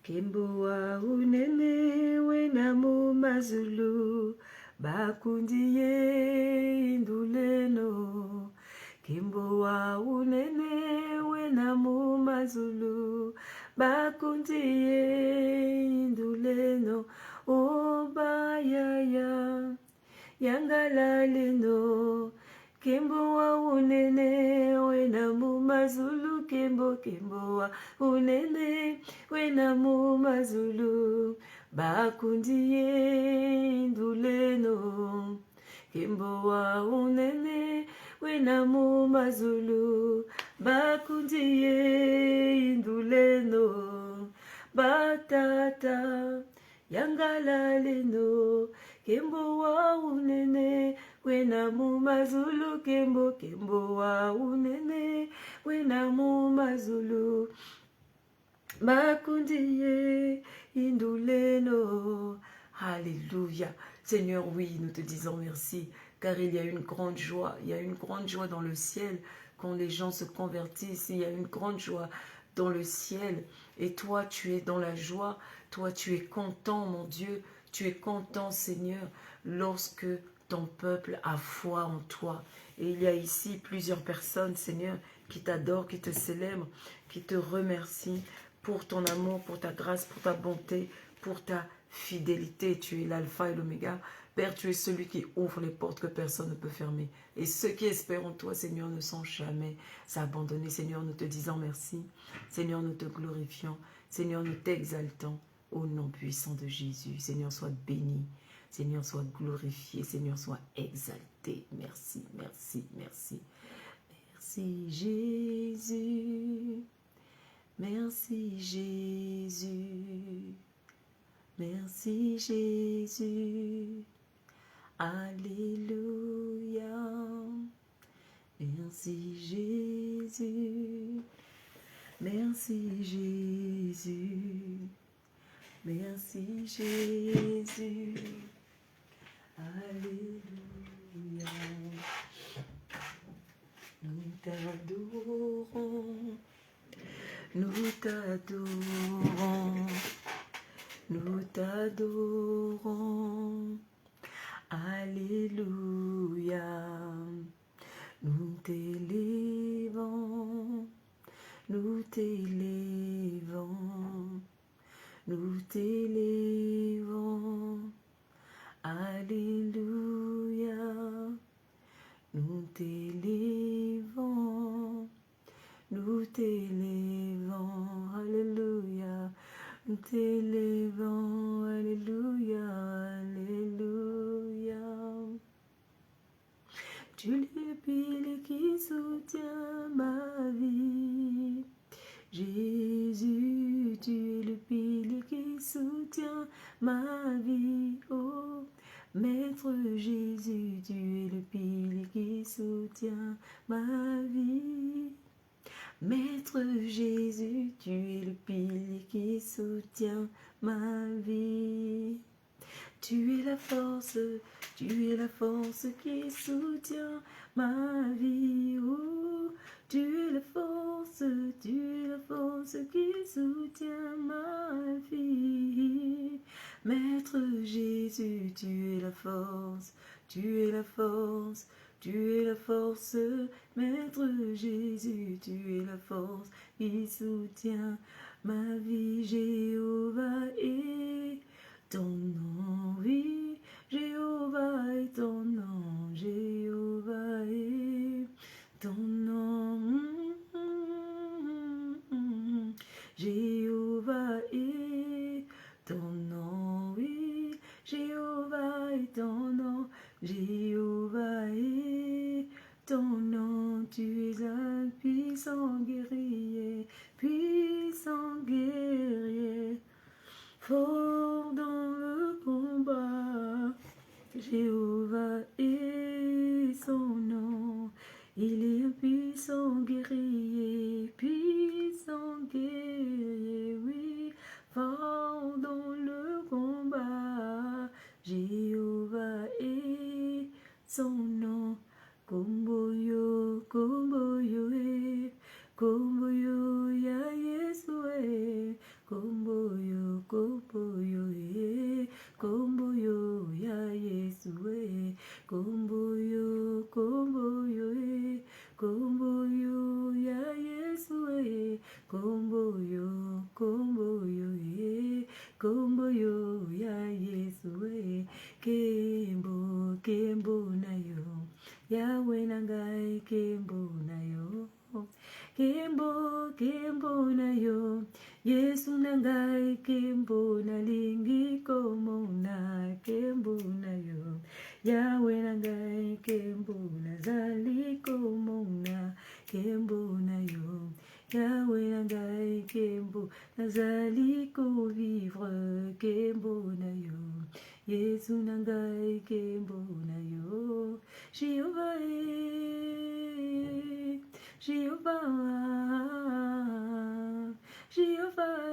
Kimboa unene wenamu mazulu bakundiye induleno. Kimboa unene wenamu mazulu bakundiye induleno. Obayaya yangalaleno. Kimboa unene wenamu mazulu. Kimboa unene wenamu mazulu bakundiye induleno. Kimboa unene wenamu mazulu bakundiye induleno. Batata yangalaleno. Kimboa unene wenamu mazulu. Kimboa unene wenamu mazulu bakundiye induleno. Alléluia. Seigneur, oui, nous te disons merci, car il y a une grande joie. Il y a une grande joie dans le ciel quand les gens se convertissent. Il y a une grande joie dans le ciel. Et toi, tu es dans la joie. Toi, tu es content, mon Dieu. Tu es content, Seigneur, lorsque ton peuple a foi en toi. Et il y a ici plusieurs personnes, Seigneur, qui t'adorent, qui te célèbrent, qui te remercient pour ton amour, pour ta grâce, pour ta bonté, pour ta fidélité. Tu es l'alpha et l'oméga. Père, tu es celui qui ouvre les portes que personne ne peut fermer. Et ceux qui espèrent en toi, Seigneur, ne sont jamais abandonnés. Seigneur, nous te disons merci. Seigneur, nous te glorifions. Seigneur, nous t'exaltons au nom puissant de Jésus. Seigneur, sois béni. Seigneur, sois glorifié. Seigneur, sois exalté. Merci, merci, merci. Merci Jésus. Merci Jésus. Merci Jésus. Alléluia. Merci Jésus. Merci Jésus. Merci Jésus. Alléluia. Nous t'adorons. Nous t'adorons. Nous t'adorons. Alléluia. Nous t'élèvons. Nous t'élèvons. Nous t'élèvons. Alléluia. Nous t'élèvons. Nous t'élèvons. Alléluia. Nous t'élèvons. Alléluia. Alléluia. Tu es le pilier qui soutient ma vie. Jésus, tu es le pilier qui soutient ma vie. Oh, Maître Jésus, tu es le pilier qui soutient ma vie. Maître Jésus, tu es le pilier qui soutient ma vie. Tu es la force qui soutient ma vie. Oh, tu es la force qui soutient ma vie. Maître Jésus, tu es la force, Maître Jésus, tu es la force qui soutient ma vie. Jéhovah est ton nom, oui, Jéhovah est ton nom, Jéhovah est ton nom, Jéhovah est ton nom, oui, Jéhovah est ton nom, Jéhovah est ton nom. Tu es un puissant guerrier, fort dans le combat. Jéhovah est son nom. Il est un puissant guerrier, kombo yo, ye, kombo yo, ya Yesu, kembo, kembo na yo, Yahweh nangai, kembo na yo, kembo, kembo na yo, Yesu nangai, kembo na lingi komona, kembo na yo, Yahweh nangai, kembo na zali komona, kembo na yo, Yahweh nangai, kembo nazali ko vivre, kembo na yo, Yesu nangai, kembo na yo, Jéhovah, Jéhovah, Jéhovah,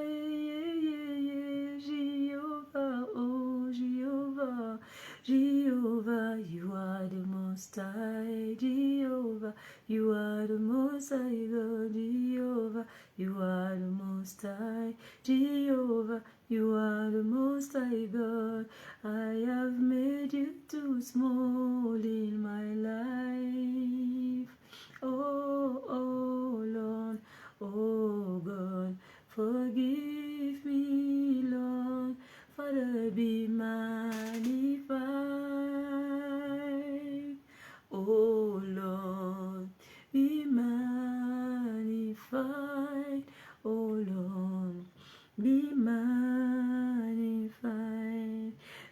Jéhovah, oh Jéhovah, Jehovah, you are the most high, Jehovah, you are the most high God, Jehovah, you are the most high, Jehovah, you are the most high God. I have made you too small in my life. Oh, oh Lord, oh God, forgive me, Lord. Father, be magnified. Oh Lord, be magnified. Oh Lord, be magnified.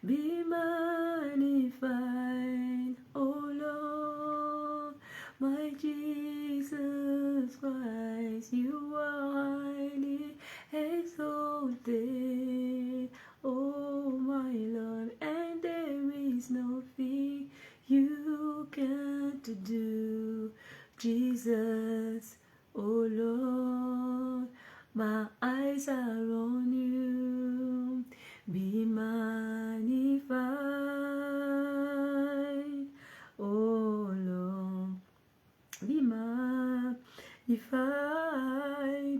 Be magnified. Oh Lord, my Jesus Christ, you are highly exalted. Oh my Lord, and there is nothing you can't do, Jesus. Oh Lord, my eyes are on you. Be magnified. Oh Lord, be magnified.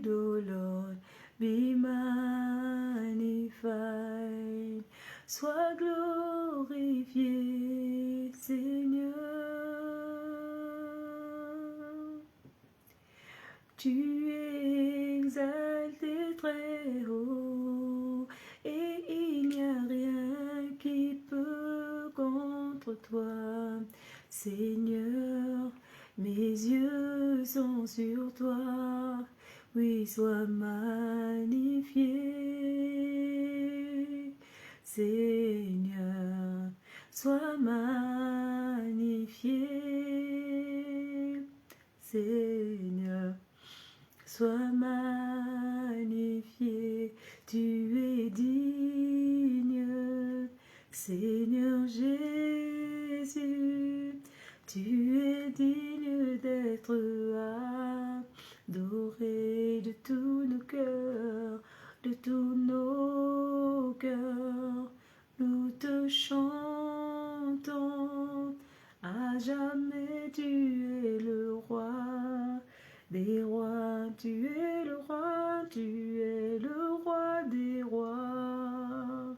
Oh Lord, be magnified. Sois glorifié, Seigneur. Tu es exalté très haut, et il n'y a rien qui peut contre toi, Seigneur. Mes yeux sont sur toi, oui, sois magnifié, Seigneur, sois magnifié, Seigneur, sois magnifié, tu es digne, Seigneur Jésus, tu es digne d'être adoré de tous nos cœurs, de tous nos cœurs. Nous te chantons, à jamais tu es le roi des rois, tu es le roi, tu es le roi des rois.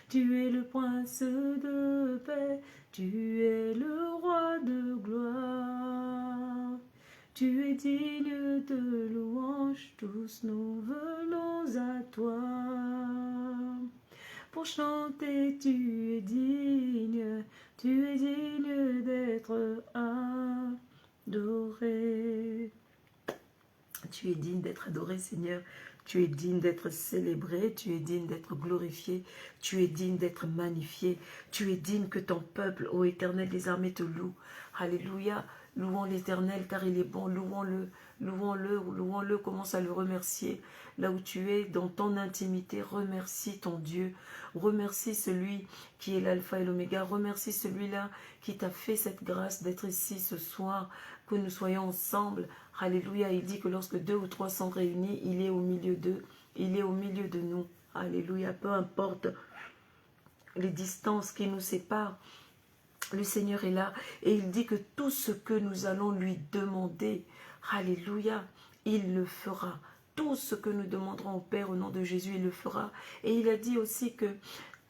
Tu es le prince de paix, tu es le roi de gloire. Tu es digne de louange, tous nous venons à toi. Pour chanter, tu es digne d'être adoré. Tu es digne d'être adoré, Seigneur. Tu es digne d'être célébré, tu es digne d'être glorifié, tu es digne d'être magnifié, tu es digne que ton peuple, ô Éternel des armées, te loue. Alléluia, louons l'Éternel car il est bon, louons-le, louons-le, louons-le, commence à le remercier. Là où tu es, dans ton intimité, remercie ton Dieu, remercie celui qui est l'alpha et l'oméga, remercie celui-là qui t'a fait cette grâce d'être ici ce soir, que nous soyons ensemble. Alléluia, il dit que lorsque 2 ou 3 sont réunis, il est au milieu d'eux, il est au milieu de nous. Alléluia, peu importe les distances qui nous séparent, le Seigneur est là et il dit que tout ce que nous allons lui demander, alléluia, il le fera. Tout ce que nous demanderons au Père au nom de Jésus, il le fera. Et il a dit aussi que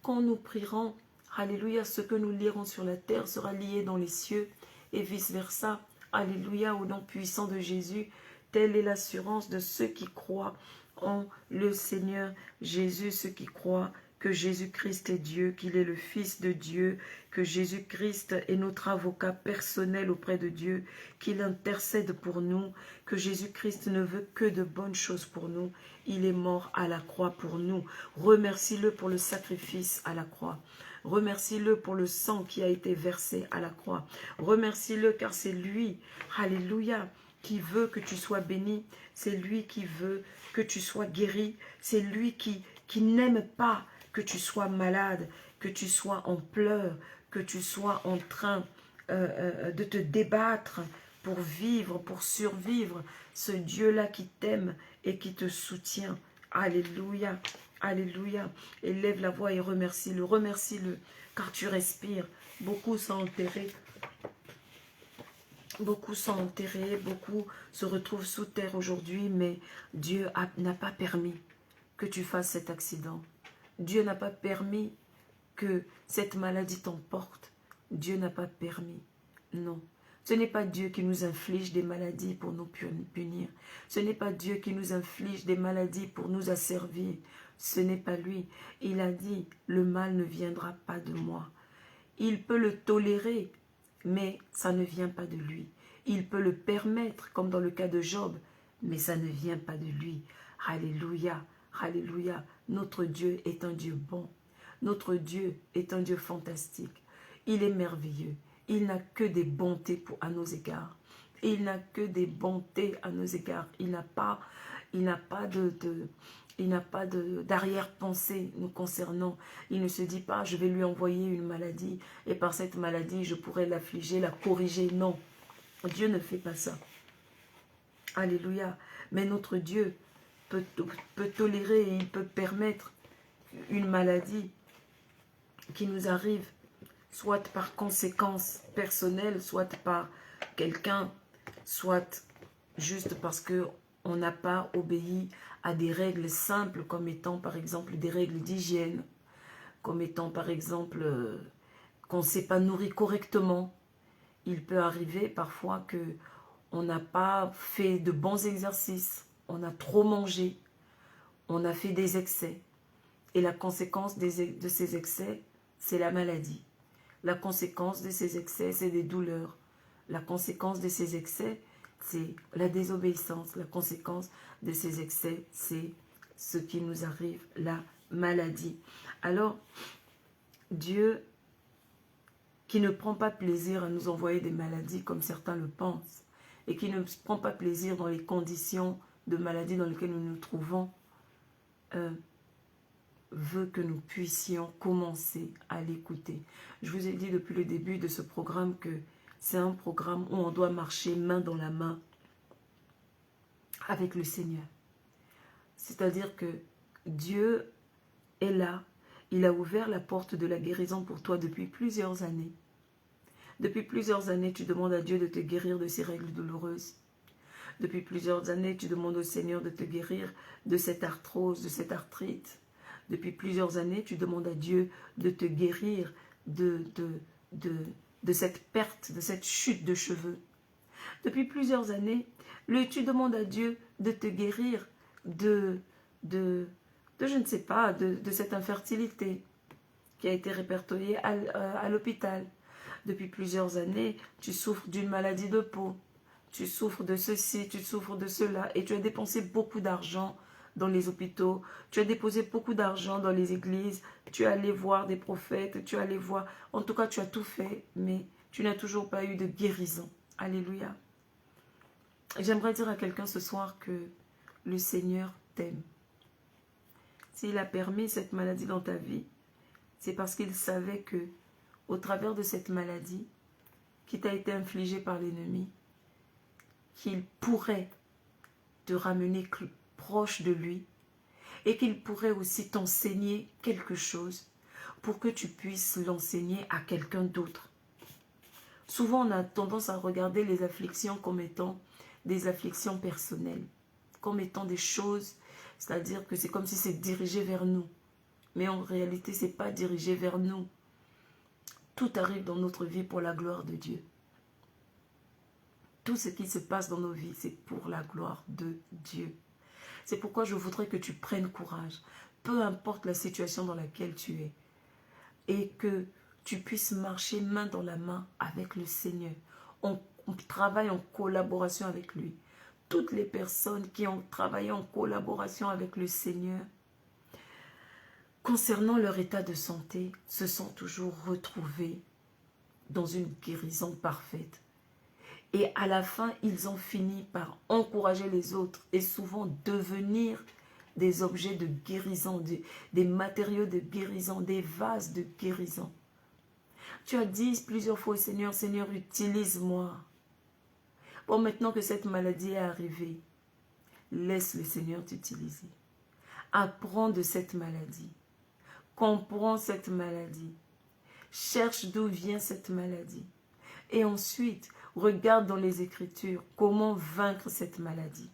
quand nous prierons, alléluia, ce que nous lirons sur la terre sera lié dans les cieux et vice versa. Alléluia, au nom puissant de Jésus, Telle est l'assurance de ceux qui croient en le Seigneur Jésus, ceux qui croient que Jésus-Christ est Dieu, qu'il est le Fils de Dieu, que Jésus-Christ est notre avocat personnel auprès de Dieu, qu'il intercède pour nous, que Jésus-Christ ne veut que de bonnes choses pour nous. Il est mort à la croix pour nous. Remercie-le pour le sacrifice à la croix. Remercie-le pour le sang qui a été versé à la croix. Remercie-le car c'est lui, alléluia, qui veut que tu sois béni. C'est lui qui veut que tu sois guéri. C'est lui qui n'aime pas que tu sois malade, que tu sois en pleurs, que tu sois en train de te débattre pour vivre, pour survivre. Ce Dieu-là qui t'aime et qui te soutient. Alléluia, alléluia. Élève la voix et remercie-le, remercie-le, car tu respires. Beaucoup sont enterrés. Beaucoup sont enterrés, beaucoup se retrouvent sous terre aujourd'hui, mais Dieu n'a pas permis que tu fasses cet accident. Dieu n'a pas permis que cette maladie t'emporte. Dieu n'a pas permis. Non. Ce n'est pas Dieu qui nous inflige des maladies pour nous punir. Ce n'est pas Dieu qui nous inflige des maladies pour nous asservir. Ce n'est pas lui. Il a dit, le mal ne viendra pas de moi. Il peut le tolérer, mais ça ne vient pas de lui. Il peut le permettre, comme dans le cas de Job, mais ça ne vient pas de lui. Alléluia, alléluia. Notre Dieu est un Dieu bon. Notre Dieu est un Dieu fantastique. Il est merveilleux. Il n'a que des bontés à nos égards. Il n'a que des bontés à nos égards. Il n'a pas d'arrière-pensée nous concernant. Il ne se dit pas, je vais lui envoyer une maladie et par cette maladie, je pourrais l'affliger, la corriger. Non, Dieu ne fait pas ça. Alléluia. Mais notre Dieu peut tolérer et il peut permettre une maladie qui nous arrive, soit par conséquence personnelle, soit par quelqu'un, soit juste parce qu'on n'a pas obéi à des règles simples, comme étant par exemple des règles d'hygiène, comme étant par exemple qu'on ne s'est pas nourri correctement. Il peut arriver parfois qu'on n'a pas fait de bons exercices, on a trop mangé, on a fait des excès. Et la conséquence de ces excès, c'est la maladie. La conséquence de ces excès, c'est des douleurs. La conséquence de ces excès, c'est la désobéissance. La conséquence de ces excès, c'est ce qui nous arrive, la maladie. Alors, Dieu, qui ne prend pas plaisir à nous envoyer des maladies comme certains le pensent, et qui ne prend pas plaisir dans les conditions de maladie dans lesquelles nous nous trouvons, veut que nous puissions commencer à l'écouter. Je vous ai dit depuis le début de ce programme que c'est un programme où on doit marcher main dans la main avec le Seigneur. C'est-à-dire que Dieu est là. Il a ouvert la porte de la guérison pour toi depuis plusieurs années. Depuis plusieurs années, tu demandes à Dieu de te guérir de ces règles douloureuses. Depuis plusieurs années, tu demandes au Seigneur de te guérir de cette arthrose, de cette arthrite. Depuis plusieurs années, tu demandes à Dieu de te guérir de cette perte, de cette chute de cheveux. Depuis plusieurs années, tu demandes à Dieu de te guérir de je ne sais pas, de cette infertilité qui a été répertoriée à l'hôpital. Depuis plusieurs années, tu souffres d'une maladie de peau. Tu souffres de ceci, tu souffres de cela. Et tu as dépensé beaucoup d'argent dans les hôpitaux. Tu as déposé beaucoup d'argent dans les églises. Tu es allé voir des prophètes. Tu es allé voir... En tout cas, tu as tout fait. Mais tu n'as toujours pas eu de guérison. Alléluia. J'aimerais dire à quelqu'un ce soir que le Seigneur t'aime. S'il a permis cette maladie dans ta vie, c'est parce qu'il savait que, au travers de cette maladie qui t'a été infligée par l'ennemi, qu'il pourrait te ramener proche de lui et qu'il pourrait aussi t'enseigner quelque chose pour que tu puisses l'enseigner à quelqu'un d'autre. Souvent, on a tendance à regarder les afflictions comme étant des afflictions personnelles, comme étant des choses, c'est-à-dire que c'est comme si c'est dirigé vers nous. Mais en réalité, ce n'est pas dirigé vers nous. Tout arrive dans notre vie pour la gloire de Dieu. Tout ce qui se passe dans nos vies, c'est pour la gloire de Dieu. C'est pourquoi je voudrais que tu prennes courage, peu importe la situation dans laquelle tu es, et que tu puisses marcher main dans la main avec le Seigneur. On travaille en collaboration avec lui. Toutes les personnes qui ont travaillé en collaboration avec le Seigneur, concernant leur état de santé, se sont toujours retrouvées dans une guérison parfaite. Et à la fin, ils ont fini par encourager les autres et souvent devenir des objets de guérison, des matériaux de guérison, des vases de guérison. Tu as dit plusieurs fois au Seigneur, Seigneur, utilise-moi. Bon, maintenant que cette maladie est arrivée, laisse le Seigneur t'utiliser. Apprends de cette maladie. Comprends cette maladie. Cherche d'où vient cette maladie. Et ensuite, regarde dans les Écritures comment vaincre cette maladie.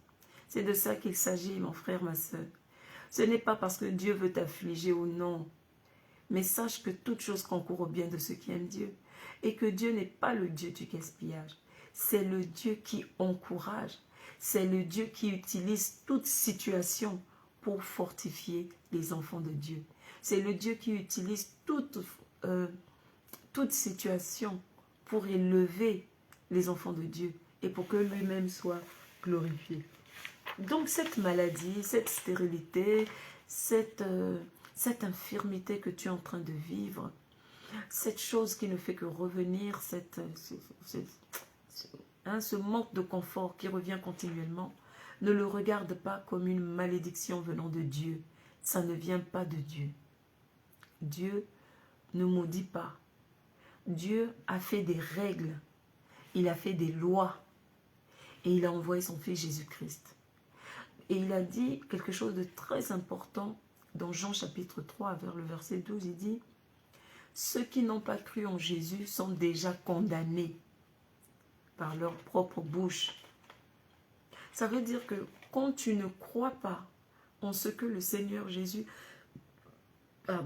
C'est de ça qu'il s'agit, mon frère, ma soeur. Ce n'est pas parce que Dieu veut t'affliger ou non. Mais sache que toute chose concourt au bien de ceux qui aiment Dieu. Et que Dieu n'est pas le Dieu du gaspillage. C'est le Dieu qui encourage. C'est le Dieu qui utilise toute situation pour fortifier les enfants de Dieu. C'est le Dieu qui utilise toute situation pour élever les enfants de Dieu et pour que lui-même soit glorifié. Donc cette maladie, cette stérilité, cette infirmité que tu es en train de vivre, cette chose qui ne fait que revenir, ce manque de confort qui revient continuellement, ne le regarde pas comme une malédiction venant de Dieu. Ça ne vient pas de Dieu. Dieu ne maudit pas. Dieu a fait des règles, il a fait des lois et il a envoyé son fils Jésus-Christ. Et il a dit quelque chose de très important dans Jean chapitre 3, vers le verset 12, il dit « Ceux qui n'ont pas cru en Jésus sont déjà condamnés par leur propre bouche. » Ça veut dire que quand tu ne crois pas en ce que le Seigneur Jésus a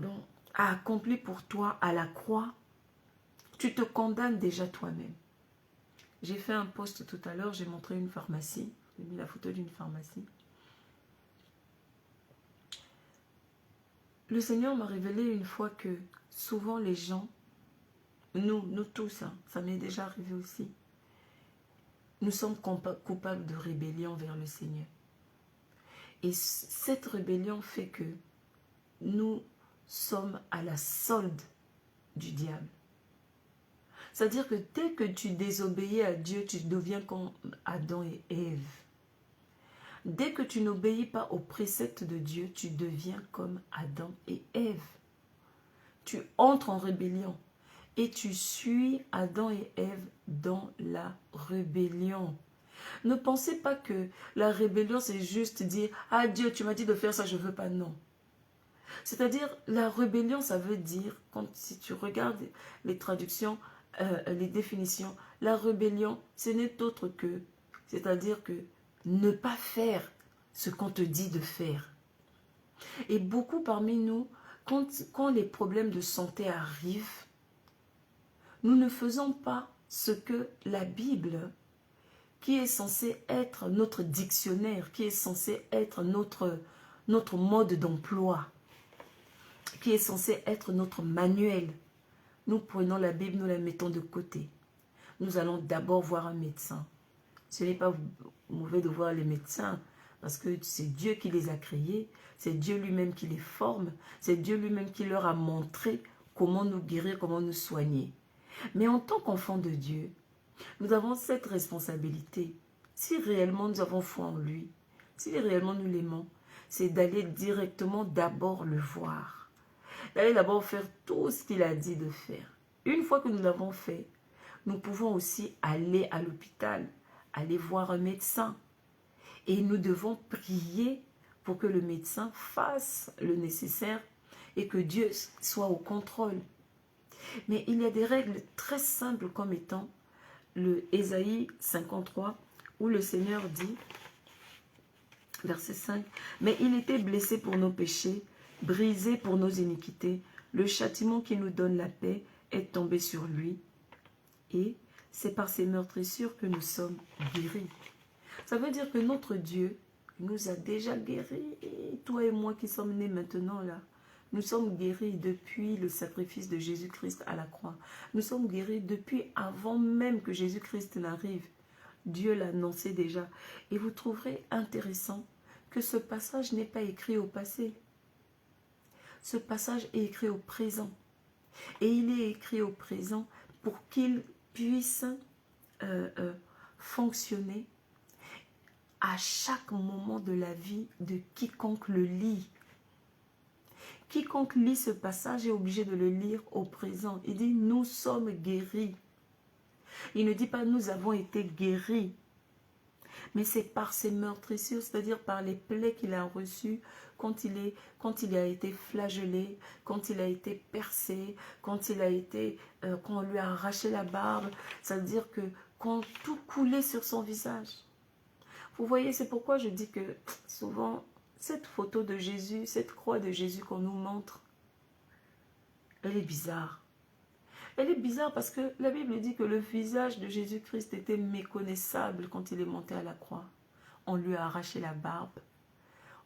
accompli pour toi à la croix, tu te condamnes déjà toi-même. J'ai fait un post tout à l'heure, j'ai montré une pharmacie, j'ai mis la photo d'une pharmacie. Le Seigneur m'a révélé une fois que souvent les gens, nous tous, ça m'est déjà arrivé aussi, nous sommes coupables de rébellion vers le Seigneur. Et cette rébellion fait que nous sommes à la solde du diable. C'est-à-dire que dès que tu désobéis à Dieu, tu deviens comme Adam et Ève. Dès que tu n'obéis pas aux préceptes de Dieu, tu deviens comme Adam et Ève. Tu entres en rébellion et tu suis Adam et Ève dans la rébellion. Ne pensez pas que la rébellion, c'est juste dire « Ah Dieu, tu m'as dit de faire ça, je ne veux pas. » Non. C'est-à-dire, la rébellion, ça veut dire, si tu regardes les traductions, les définitions, la rébellion, ce n'est autre que, c'est-à-dire que ne pas faire ce qu'on te dit de faire. Et beaucoup parmi nous, quand les problèmes de santé arrivent, nous ne faisons pas ce que la Bible, qui est censée être notre dictionnaire, qui est censé être notre mode d'emploi, qui est censé être notre manuel. Nous prenons la Bible, nous la mettons de côté. Nous allons d'abord voir un médecin. Ce n'est pas mauvais de voir les médecins, parce que c'est Dieu qui les a créés, c'est Dieu lui-même qui les forme, c'est Dieu lui-même qui leur a montré comment nous guérir, comment nous soigner. Mais en tant qu'enfants de Dieu, nous avons cette responsabilité. Si réellement nous avons foi en lui, si réellement nous l'aimons, c'est d'aller directement d'abord le voir. D'aller d'abord faire tout ce qu'il a dit de faire. Une fois que nous l'avons fait, nous pouvons aussi aller à l'hôpital, aller voir un médecin. Et nous devons prier pour que le médecin fasse le nécessaire et que Dieu soit au contrôle. Mais il y a des règles très simples comme étant le Ésaïe 53 où le Seigneur dit, verset 5, « Mais il était blessé pour nos péchés, brisé pour nos iniquités. Le châtiment qui nous donne la paix est tombé sur lui. Et c'est par ces meurtrissures que nous sommes guéris. Ça veut dire que notre Dieu nous a déjà guéris. Toi et moi qui sommes nés maintenant là, nous sommes guéris depuis le sacrifice de Jésus-Christ à la croix. Nous sommes guéris depuis avant même que Jésus-Christ n'arrive. Dieu l'a annoncé déjà. Et vous trouverez intéressant que ce passage n'est pas écrit au passé. Ce passage est écrit au présent. Et il est écrit au présent pour qu'il puisse fonctionner à chaque moment de la vie de quiconque le lit. Quiconque lit ce passage est obligé de le lire au présent. Il dit, nous sommes guéris. Il ne dit pas, nous avons été guéris. Mais c'est par ses meurtrissures, c'est-à-dire par les plaies qu'il a reçues quand il a été flagellé, quand il a été percé, quand on lui a arraché la barbe. C'est-à-dire que quand tout coulait sur son visage. Vous voyez, c'est pourquoi je dis que souvent, cette photo de Jésus, cette croix de Jésus qu'on nous montre, elle est bizarre. Elle est bizarre parce que la Bible dit que le visage de Jésus-Christ était méconnaissable quand il est monté à la croix. On lui a arraché la barbe,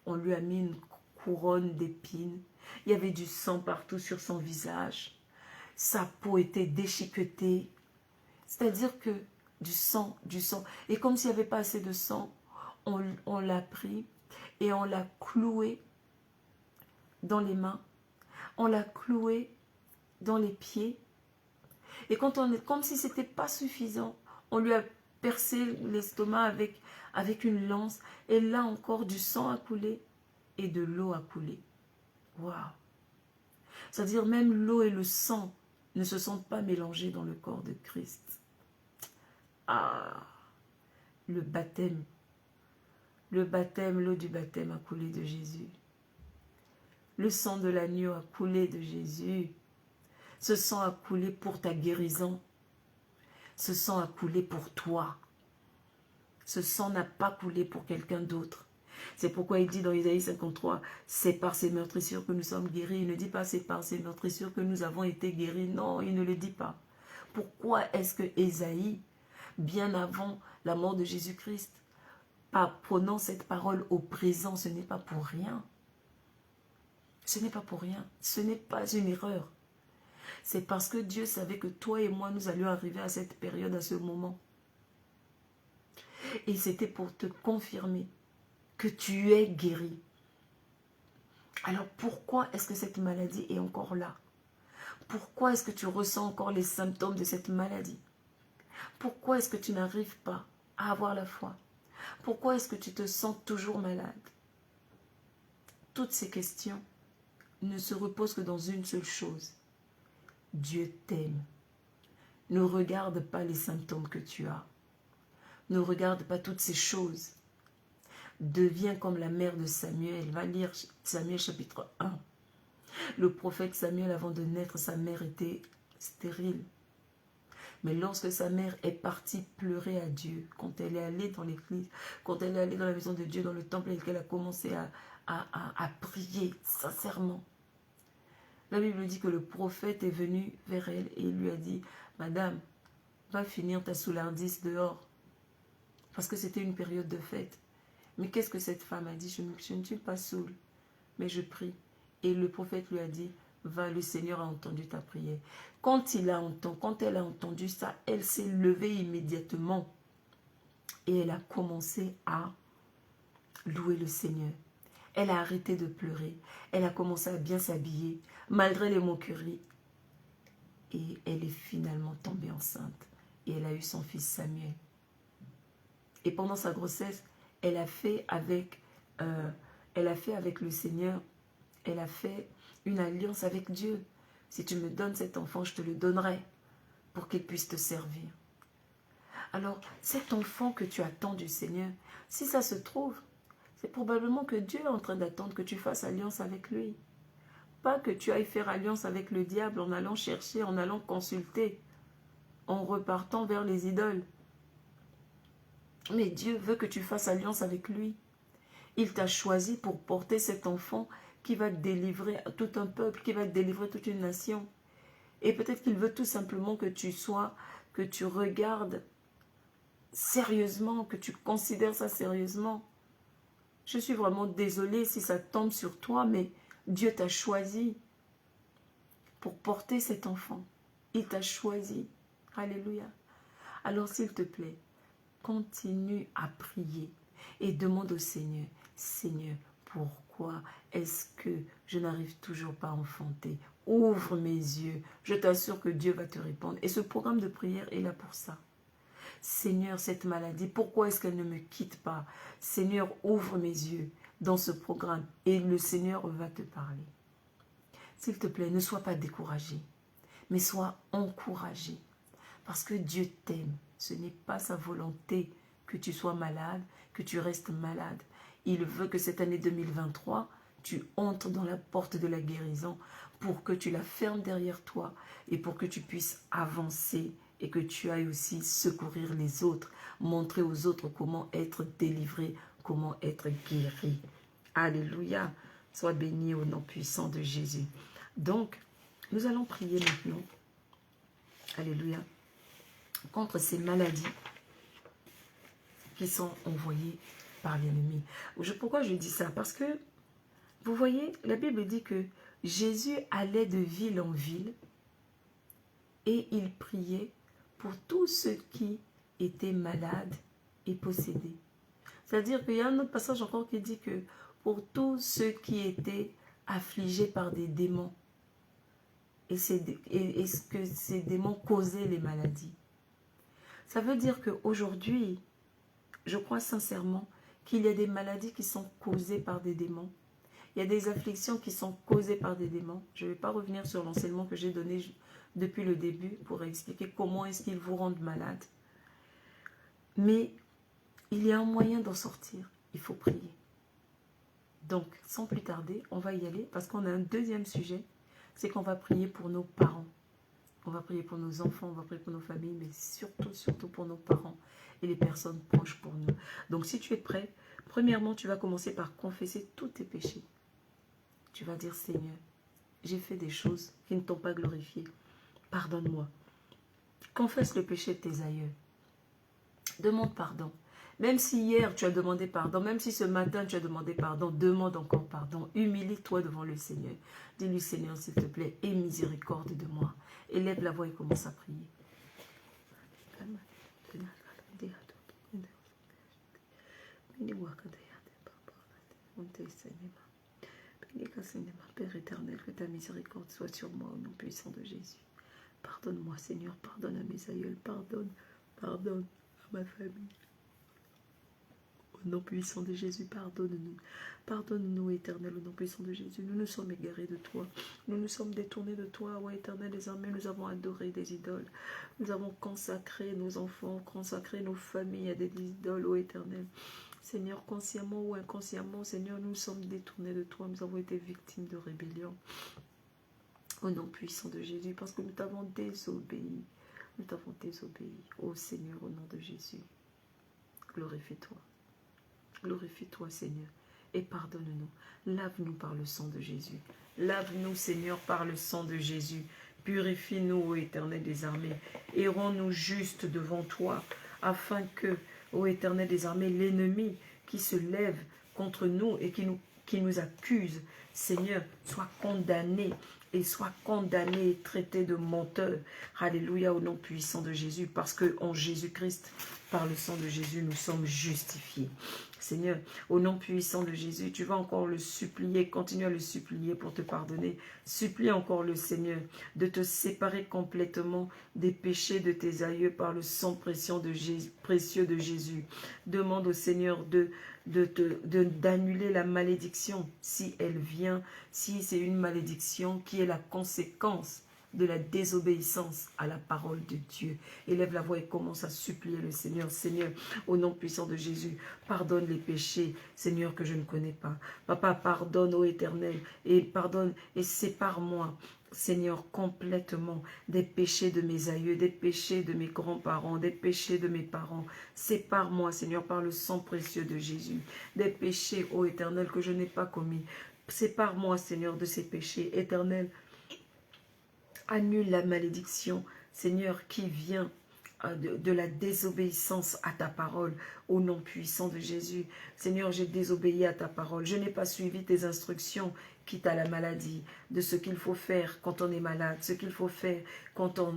on lui a mis une couronne d'épines, il y avait du sang partout sur son visage, sa peau était déchiquetée, c'est-à-dire que du sang. Et comme s'il n'y avait pas assez de sang, on l'a pris et on l'a cloué dans les mains, on l'a cloué dans les pieds. Et comme si ce n'était pas suffisant, on lui a percé l'estomac avec une lance. Et là encore, du sang a coulé et de l'eau a coulé. Waouh! C'est-à-dire même l'eau et le sang ne se sont pas mélangés dans le corps de Christ. Ah! Le baptême. L'eau du baptême a coulé de Jésus. Le sang de l'agneau a coulé de Jésus. Ce sang a coulé pour ta guérison. Ce sang a coulé pour toi. Ce sang n'a pas coulé pour quelqu'un d'autre. C'est pourquoi il dit dans Isaïe 53, c'est par ces meurtrissures que nous sommes guéris. Il ne dit pas c'est par ces meurtrissures que nous avons été guéris. Non, il ne le dit pas. Pourquoi est-ce que Isaïe, bien avant la mort de Jésus-Christ, prononce cette parole au présent? Ce n'est pas pour rien. Ce n'est pas pour rien. Ce n'est pas une erreur. C'est parce que Dieu savait que toi et moi, nous allions arriver à cette période, à ce moment. Et c'était pour te confirmer que tu es guéri. Alors pourquoi est-ce que cette maladie est encore là? Pourquoi est-ce que tu ressens encore les symptômes de cette maladie? Pourquoi est-ce que tu n'arrives pas à avoir la foi? Pourquoi est-ce que tu te sens toujours malade? Toutes ces questions ne se reposent que dans une seule chose. Dieu t'aime. Ne regarde pas les symptômes que tu as. Ne regarde pas toutes ces choses. Deviens comme la mère de Samuel. Va lire Samuel chapitre 1. Le prophète Samuel, avant de naître, sa mère était stérile. Mais lorsque sa mère est partie pleurer à Dieu, quand elle est allée dans l'église, quand elle est allée dans la maison de Dieu, dans le temple, et qu'elle a commencé à prier sincèrement, la Bible dit que le prophète est venu vers elle et il lui a dit, « Madame, va finir ta soulardise dehors. » Parce que c'était une période de fête. Mais qu'est-ce que cette femme a dit? Je ne suis pas saoule, mais je prie. Et le prophète lui a dit, va, le Seigneur a entendu ta prière. Quand elle a entendu ça, elle s'est levée immédiatement. Et elle a commencé à louer le Seigneur. Elle a arrêté de pleurer. Elle a commencé à bien s'habiller, malgré les moqueries. Et elle est finalement tombée enceinte. Et elle a eu son fils Samuel. Et pendant sa grossesse, elle a fait avec le Seigneur, elle a fait une alliance avec Dieu. Si tu me donnes cet enfant, je te le donnerai pour qu'il puisse te servir. Alors, cet enfant que tu attends du Seigneur, si ça se trouve, c'est probablement que Dieu est en train d'attendre que tu fasses alliance avec lui. Pas que tu ailles faire alliance avec le diable en allant chercher, en allant consulter, en repartant vers les idoles. Mais Dieu veut que tu fasses alliance avec lui. Il t'a choisi pour porter cet enfant qui va délivrer tout un peuple, qui va délivrer toute une nation. Et peut-être qu'il veut tout simplement que tu sois que tu regardes sérieusement, que tu considères ça sérieusement. Je suis vraiment désolée si ça tombe sur toi, mais Dieu t'a choisi pour porter cet enfant. Il t'a choisi. Alléluia. Alors s'il te plaît, continue à prier et demande au Seigneur, Seigneur, pourquoi est-ce que je n'arrive toujours pas à enfanter? Ouvre mes yeux. Je t'assure que Dieu va te répondre. Et ce programme de prière est là pour ça. Seigneur, cette maladie, pourquoi est-ce qu'elle ne me quitte pas? Seigneur, ouvre mes yeux dans ce programme et le Seigneur va te parler. S'il te plaît, ne sois pas découragé, mais sois encouragé. Parce que Dieu t'aime. Ce n'est pas sa volonté que tu sois malade, que tu restes malade. Il veut que cette année 2023, tu entres dans la porte de la guérison pour que tu la fermes derrière toi et pour que tu puisses avancer et que tu ailles aussi secourir les autres, montrer aux autres comment être délivré, comment être guéri. Alléluia. Sois béni au nom puissant de Jésus. Donc, nous allons prier maintenant. Alléluia. Contre ces maladies qui sont envoyées par l'ennemi. Pourquoi je dis ça? Parce que, vous voyez, la Bible dit que Jésus allait de ville en ville et il priait pour tous ceux qui étaient malades et possédés. C'est-à-dire qu'il y a un autre passage encore qui dit que pour tous ceux qui étaient affligés par des démons et que ces démons causaient les maladies. Ça veut dire qu'aujourd'hui, je crois sincèrement qu'il y a des maladies qui sont causées par des démons. Il y a des afflictions qui sont causées par des démons. Je ne vais pas revenir sur l'enseignement que j'ai donné depuis le début pour expliquer comment est-ce qu'ils vous rendent malade. Mais il y a un moyen d'en sortir. Il faut prier. Donc, sans plus tarder, on va y aller parce qu'on a un deuxième sujet. C'est qu'on va prier pour nos parents. On va prier pour nos enfants, on va prier pour nos familles, mais surtout pour nos parents et les personnes proches pour nous. Donc, si tu es prêt, premièrement, tu vas commencer par confesser tous tes péchés. Tu vas dire, Seigneur, j'ai fait des choses qui ne t'ont pas glorifié. Pardonne-moi. Confesse le péché de tes aïeux. Demande pardon. Même si hier tu as demandé pardon, même si ce matin tu as demandé pardon, demande encore pardon. Humilie-toi devant le Seigneur. Dis-lui, Seigneur, s'il te plaît, aie miséricorde de moi. Élève la voix et commence à prier. Père éternel, que ta miséricorde soit sur moi au nom puissant de Jésus. Pardonne-moi, Seigneur, pardonne à mes aïeuls, pardonne à ma famille. Au nom puissant de Jésus, pardonne-nous. Pardonne-nous, éternel, au nom puissant de Jésus. Nous nous sommes égarés de toi. Nous nous sommes détournés de toi, ô éternel, désormais nous avons adoré des idoles. Nous avons consacré nos enfants, consacré nos familles à des idoles, ô éternel. Seigneur, consciemment ou inconsciemment, Seigneur, nous nous sommes détournés de toi. Nous avons été victimes de rébellion. Au nom puissant de Jésus, parce que nous t'avons désobéi. Nous t'avons désobéi. Ô Seigneur, au nom de Jésus, glorifie-toi. Glorifie-toi, Seigneur, et pardonne-nous. Lave-nous par le sang de Jésus. Lave-nous, Seigneur, par le sang de Jésus. Purifie-nous, ô Éternel des armées, et rends-nous justes devant toi, afin que, ô Éternel des armées, l'ennemi qui se lève contre nous et qui nous accuse, Seigneur, soit condamné et soit condamné et traité de menteur. Alléluia, au nom puissant de Jésus, parce que en Jésus-Christ, par le sang de Jésus, nous sommes justifiés. Seigneur, au nom puissant de Jésus, tu vas encore le supplier, continue à le supplier pour te pardonner. Supplie encore le Seigneur de te séparer complètement des péchés de tes aïeux par le sang précieux de Jésus. Demande au Seigneur d'annuler la malédiction si elle vient, si c'est une malédiction qui est la conséquence de la désobéissance à la parole de Dieu. Élève la voix et commence à supplier le Seigneur. Seigneur, au nom puissant de Jésus, pardonne les péchés, Seigneur, que je ne connais pas. Papa, pardonne, ô Éternel, et pardonne et sépare-moi, Seigneur, complètement des péchés de mes aïeux, des péchés de mes grands-parents, des péchés de mes parents. Sépare-moi, Seigneur, par le sang précieux de Jésus, des péchés, ô Éternel, que je n'ai pas commis. Sépare-moi, Seigneur, de ces péchés. Éternel, annule la malédiction, Seigneur, qui vient de la désobéissance à ta parole, au nom puissant de Jésus. Seigneur, j'ai désobéi à ta parole. Je n'ai pas suivi tes instructions, quitte à la maladie, de ce qu'il faut faire quand on est malade, ce qu'il faut faire quand on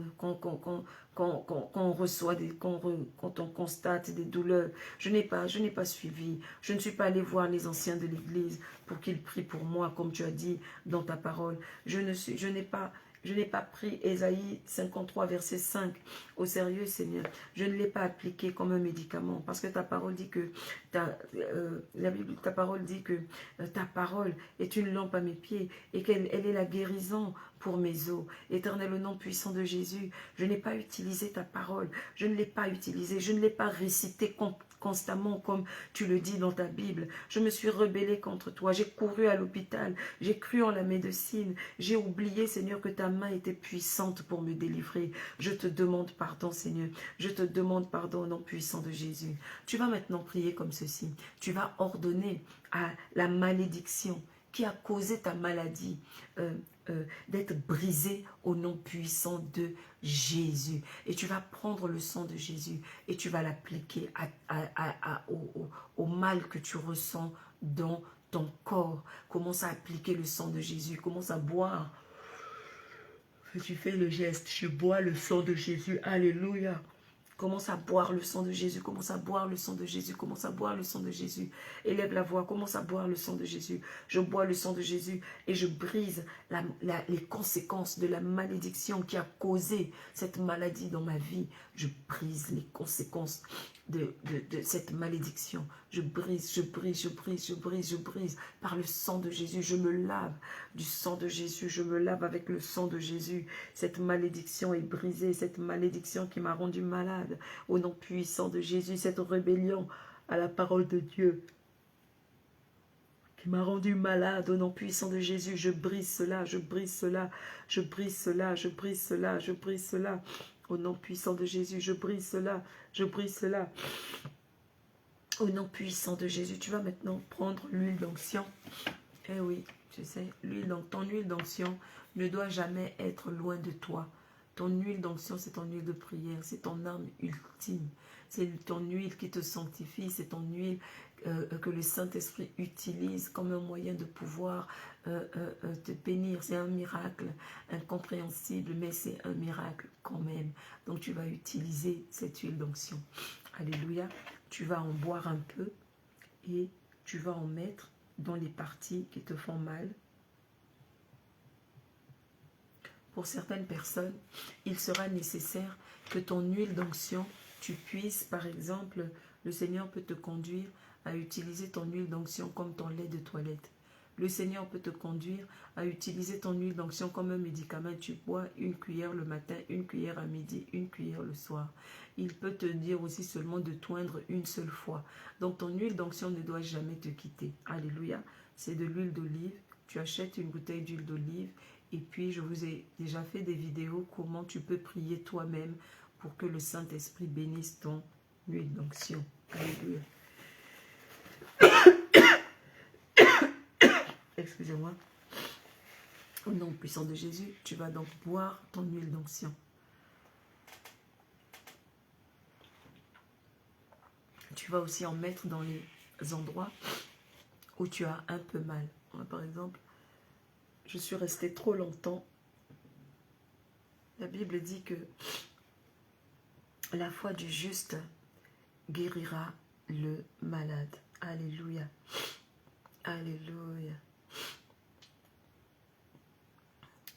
reçoit quand on constate des douleurs. Je n'ai pas suivi. Je ne suis pas allé voir les anciens de l'Église pour qu'ils prient pour moi, comme tu as dit dans ta parole. Je n'ai pas pris Ésaïe 53, verset 5 au sérieux, Seigneur. Je ne l'ai pas appliqué comme un médicament parce que ta parole dit que ta parole dit que ta parole est une lampe à mes pieds et qu'elle est la guérison pour mes os. Éternel, au nom puissant de Jésus, je n'ai pas utilisé ta parole. Je ne l'ai pas utilisée. Je ne l'ai pas récitée constamment comme tu le dis dans ta Bible. Je me suis rebellée contre toi. J'ai couru à l'hôpital. J'ai cru en la médecine. J'ai oublié, Seigneur, que ta main était puissante pour me délivrer. Je te demande pardon, Seigneur. Je te demande pardon au nom puissant de Jésus. Tu vas maintenant prier comme ceci. Tu vas ordonner à la malédiction qui a causé ta maladie d'être brisée au nom puissant de Jésus. Et tu vas prendre le sang de Jésus et tu vas l'appliquer au mal que tu ressens dans ton corps. Commence à appliquer le sang de Jésus. Commence à boire. Tu fais le geste. Je bois le sang de Jésus. Alléluia. Commence à boire le sang de Jésus, commence à boire le sang de Jésus, commence à boire le sang de Jésus. Élève la voix, commence à boire le sang de Jésus. Je bois le sang de Jésus et je brise les conséquences de la malédiction qui a causé cette maladie dans ma vie. Je brise les conséquences de cette malédiction. Je brise, je brise, je brise, je brise, je brise. Par le sang de Jésus, je me lave du sang de Jésus. Je me lave avec le sang de Jésus. Cette malédiction est brisée. Cette malédiction qui m'a rendu malade. Au nom puissant de Jésus, cette rébellion à la parole de Dieu qui m'a rendu malade, au nom puissant de Jésus, je brise cela, je brise cela, je brise cela, je brise cela, je brise cela. Au nom puissant de Jésus, je brise cela, je brise cela. Au nom puissant de Jésus, tu vas maintenant prendre l'huile d'onction. Eh oui, tu sais, ton huile d'onction ne doit jamais être loin de toi. Ton huile d'onction, c'est ton huile de prière, c'est ton arme ultime. C'est ton huile qui te sanctifie, c'est ton huile que le Saint-Esprit utilise comme un moyen de pouvoir te bénir. C'est un miracle incompréhensible, mais c'est un miracle quand même. Donc tu vas utiliser cette huile d'onction. Alléluia. Tu vas en boire un peu et tu vas en mettre dans les parties qui te font mal. Pour certaines personnes, il sera nécessaire que ton huile d'onction, tu puisses, par exemple, le Seigneur peut te conduire à utiliser ton huile d'onction comme ton lait de toilette. Le Seigneur peut te conduire à utiliser ton huile d'onction comme un médicament. Tu bois une cuillère le matin, une cuillère à midi, une cuillère le soir. Il peut te dire aussi seulement de t'oindre une seule fois. Donc ton huile d'onction ne doit jamais te quitter. Alléluia. C'est de l'huile d'olive. Tu achètes une bouteille d'huile d'olive. Et puis, je vous ai déjà fait des vidéos comment tu peux prier toi-même pour que le Saint-Esprit bénisse ton huile d'onction. Alléluia. Excusez-moi. Au nom puissant de Jésus, tu vas donc boire ton huile d'onction. Tu vas aussi en mettre dans les endroits où tu as un peu mal. Par exemple, je suis restée trop longtemps. La Bible dit que la foi du juste guérira le malade. Alléluia. Alléluia.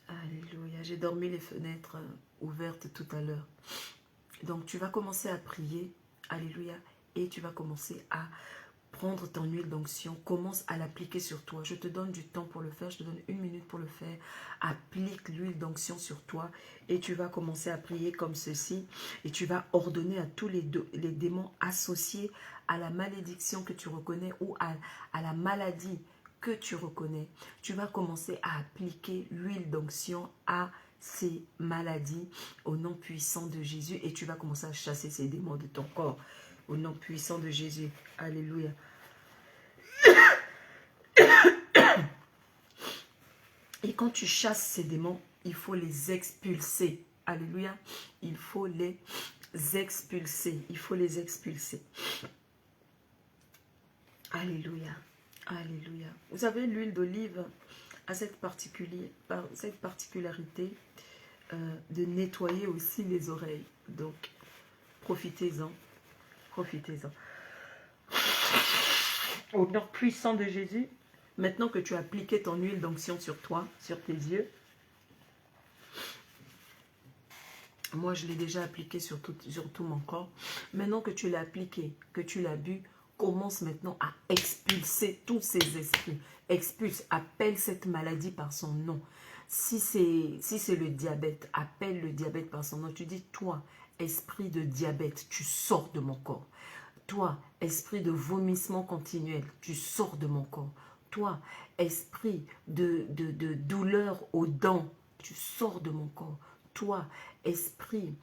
Alléluia. J'ai dormi les fenêtres ouvertes tout à l'heure. Donc tu vas commencer à prier. Alléluia. Et tu vas commencer à prendre ton huile d'onction, commence à l'appliquer sur toi. Je te donne du temps pour le faire, je te donne 1 minute pour le faire. Applique l'huile d'onction sur toi et tu vas commencer à prier comme ceci. Et tu vas ordonner à tous les démons associés à la malédiction que tu reconnais ou à la maladie que tu reconnais. Tu vas commencer à appliquer l'huile d'onction à ces maladies au nom puissant de Jésus et tu vas commencer à chasser ces démons de ton corps. Au nom puissant de Jésus. Alléluia. Et quand tu chasses ces démons, il faut les expulser. Alléluia. Il faut les expulser. Il faut les expulser. Alléluia. Alléluia. Vous savez, l'huile d'olive a cette particularité de nettoyer aussi les oreilles. Donc, profitez-en. Profitez-en. Au nom puissant de Jésus, maintenant que tu as appliqué ton huile d'onction sur toi, sur tes yeux, moi je l'ai déjà appliqué sur tout mon corps. Maintenant que tu l'as appliqué, que tu l'as bu, commence maintenant à expulser tous ces esprits. Expulse, appelle cette maladie par son nom. Si c'est le diabète, appelle le diabète par son nom. Tu dis, toi, esprit de diabète, tu sors de mon corps. Toi, esprit de vomissement continuel, tu sors de mon corps. Toi, esprit de douleur aux dents, tu sors de mon corps. Toi, esprit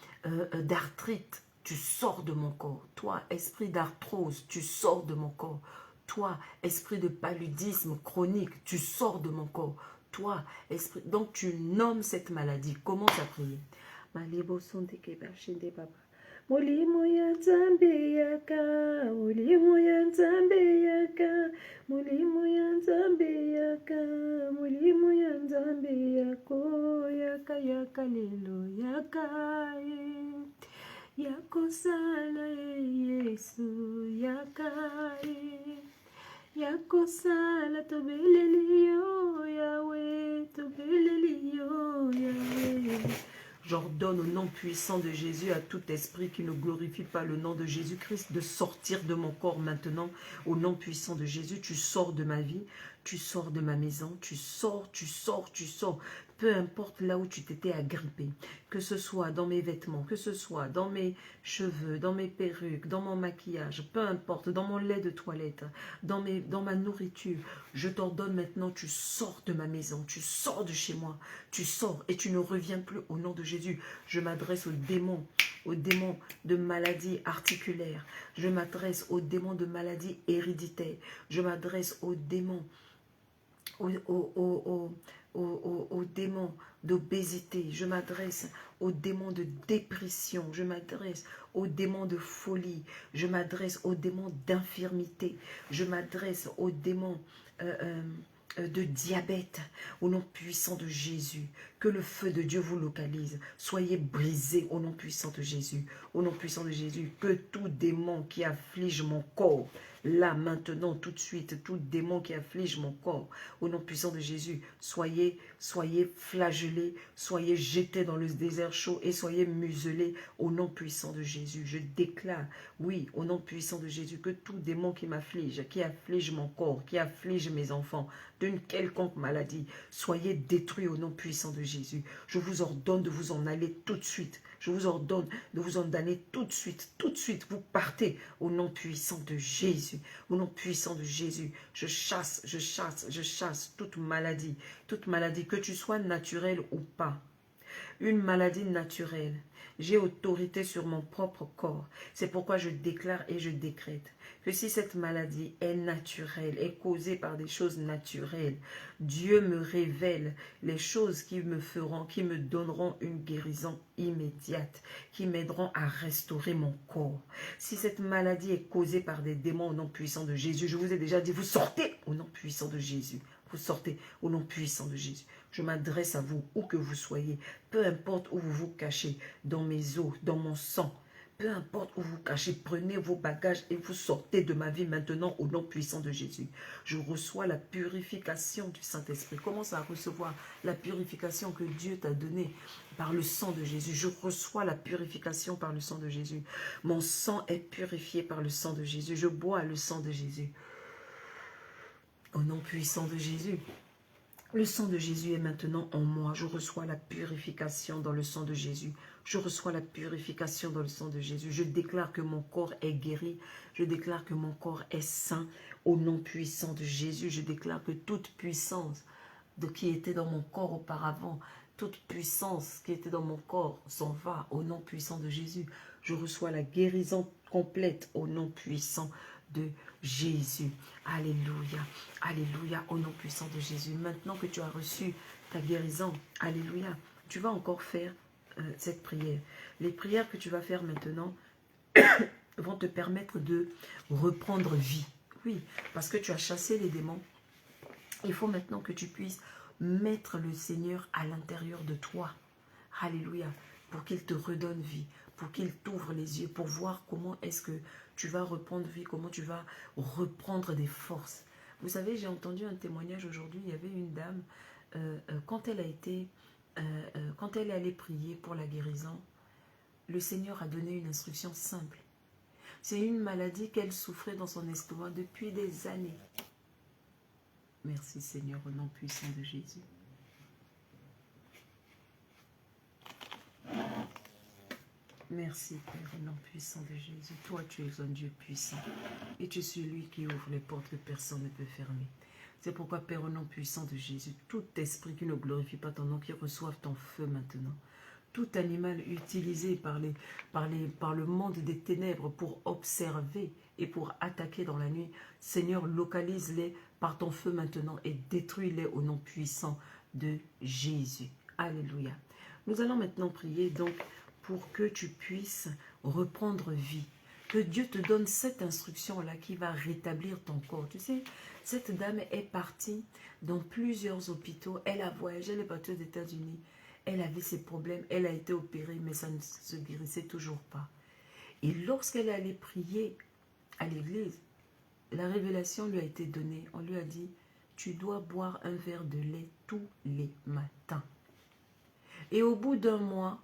d'arthrite, tu sors de mon corps. Toi, esprit d'arthrose, tu sors de mon corps. Toi, esprit de paludisme chronique, tu sors de mon corps. Toi, esprit... Donc, tu nommes cette maladie. Commence à prier. Mulimu ya Nzambe yaka, mulimu ya Nzambe yaka, mulimu ya Nzambe yaka, mulimu ya Nzambe yako, yaka yaka lelo yaka yako sala Yesu yaka yako sala tobeleliyo Yahweh, tobeleliyo Yahweh. J'ordonne au nom puissant de Jésus à tout esprit qui ne glorifie pas le nom de Jésus-Christ de sortir de mon corps maintenant. Au nom puissant de Jésus, tu sors de ma vie, tu sors de ma maison, tu sors, tu sors, tu sors. Peu importe là où tu t'étais agrippé, que ce soit dans mes vêtements, que ce soit dans mes cheveux, dans mes perruques, dans mon maquillage, peu importe, dans mon lait de toilette, dans ma nourriture, je t'ordonne maintenant, tu sors de ma maison, tu sors de chez moi, tu sors et tu ne reviens plus au nom de Jésus. Je m'adresse aux démons de maladies articulaires, je m'adresse aux démons de maladies héréditaires, je m'adresse aux démons, aux démons d'obésité, je m'adresse aux démons de dépression, je m'adresse aux démons de folie, je m'adresse aux démons d'infirmité, je m'adresse aux démons de diabète, au nom puissant de Jésus. Que le feu de Dieu vous localise. Soyez brisés au nom puissant de Jésus. Au nom puissant de Jésus. Que tout démon qui afflige mon corps, là, maintenant, tout de suite, tout démon qui afflige mon corps, au nom puissant de Jésus, soyez flagellés, soyez jetés dans le désert chaud et soyez muselés au nom puissant de Jésus. Je déclare, oui, au nom puissant de Jésus, que tout démon qui m'afflige, qui afflige mon corps, qui afflige mes enfants, d'une quelconque maladie, soyez détruits au nom puissant de Jésus. Je vous ordonne de vous en aller tout de suite. Je vous ordonne de vous en aller tout de suite. Tout de suite, vous partez au nom puissant de Jésus. Au nom puissant de Jésus, je chasse toute maladie, que tu sois naturelle ou pas. Une maladie naturelle. J'ai autorité sur mon propre corps. C'est pourquoi je déclare et je décrète que si cette maladie est naturelle, est causée par des choses naturelles, Dieu me révèle les choses qui me donneront une guérison immédiate, qui m'aideront à restaurer mon corps. Si cette maladie est causée par des démons au nom puissant de Jésus, je vous ai déjà dit, vous sortez au nom puissant de Jésus. Vous sortez au nom puissant de Jésus. Je m'adresse à vous, où que vous soyez, peu importe où vous vous cachez, dans mes os, dans mon sang, peu importe où vous cachez, prenez vos bagages et vous sortez de ma vie maintenant au nom puissant de Jésus. Je reçois la purification du Saint-Esprit. Commence à recevoir la purification que Dieu t'a donnée par le sang de Jésus. Je reçois la purification par le sang de Jésus. Mon sang est purifié par le sang de Jésus. Je bois le sang de Jésus. Au nom puissant de Jésus. Le sang de Jésus est maintenant en moi. Je reçois la purification dans le sang de Jésus. Je reçois la purification dans le sang de Jésus. Je déclare que mon corps est guéri. Je déclare que mon corps est saint. Au nom puissant de Jésus, je déclare que toute puissance qui était dans mon corps auparavant, toute puissance qui était dans mon corps s'en va au nom puissant de Jésus. Je reçois la guérison complète au nom puissant de Jésus. Alléluia. Alléluia. Au nom puissant de Jésus. Maintenant que tu as reçu ta guérison, alléluia, tu vas encore faire cette prière. Les prières que tu vas faire maintenant vont te permettre de reprendre vie. Oui, parce que tu as chassé les démons. Il faut maintenant que tu puisses mettre le Seigneur à l'intérieur de toi. Alléluia. Pour qu'il te redonne vie, pour qu'il t'ouvre les yeux, pour voir comment est-ce que tu vas reprendre vie, comment tu vas reprendre des forces. Vous savez, j'ai entendu un témoignage aujourd'hui, il y avait une dame, quand elle est allée prier pour la guérison, le Seigneur a donné une instruction simple. C'est une maladie qu'elle souffrait dans son estomac depuis des années. Merci Seigneur, au nom puissant de Jésus. Merci Père, au nom puissant de Jésus. Toi, tu es un Dieu puissant. Et tu es celui qui ouvre les portes que personne ne peut fermer. C'est pourquoi, Père, au nom puissant de Jésus, tout esprit qui ne glorifie pas ton nom, qui reçoive ton feu maintenant. Tout animal utilisé par le monde des ténèbres pour observer et pour attaquer dans la nuit, Seigneur, localise-les par ton feu maintenant et détruis-les au nom puissant de Jésus. Alléluia. Nous allons maintenant prier donc pour que tu puisses reprendre vie. Que Dieu te donne cette instruction-là qui va rétablir ton corps. Tu sais, cette dame est partie dans plusieurs hôpitaux. Elle a voyagé, elle est partie aux États-Unis. Elle avait ses problèmes, elle a été opérée, mais ça ne se guérissait toujours pas. Et lorsqu'elle allait prier à l'église, la révélation lui a été donnée. On lui a dit, tu dois boire un verre de lait tous les matins. Et au bout d'un mois,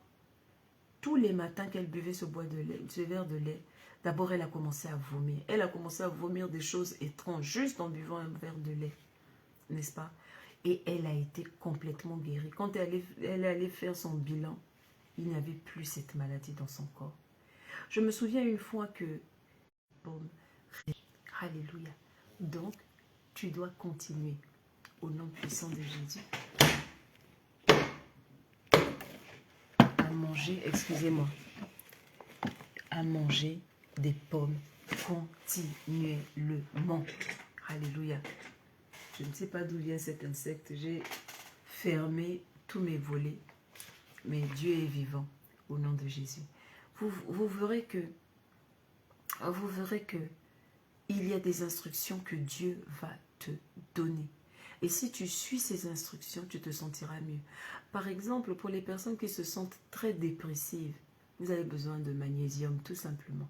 tous les matins qu'elle buvait ce verre de lait, d'abord elle a commencé à vomir. Elle a commencé à vomir des choses étranges juste en buvant un verre de lait, n'est-ce pas? Et elle a été complètement guérie. Quand elle allait faire son bilan, il n'y avait plus cette maladie dans son corps. Je me souviens une fois que... Alléluia. Donc, tu dois continuer au nom puissant de Jésus à manger, excusez-moi, à manger des pommes continuellement. Alléluia. Je ne sais pas d'où vient cet insecte. J'ai fermé tous mes volets. Mais Dieu est vivant au nom de Jésus. Vous verrez que il y a des instructions que Dieu va te donner. Et si tu suis ces instructions, tu te sentiras mieux. Par exemple, pour les personnes qui se sentent très dépressives, vous avez besoin de magnésium tout simplement.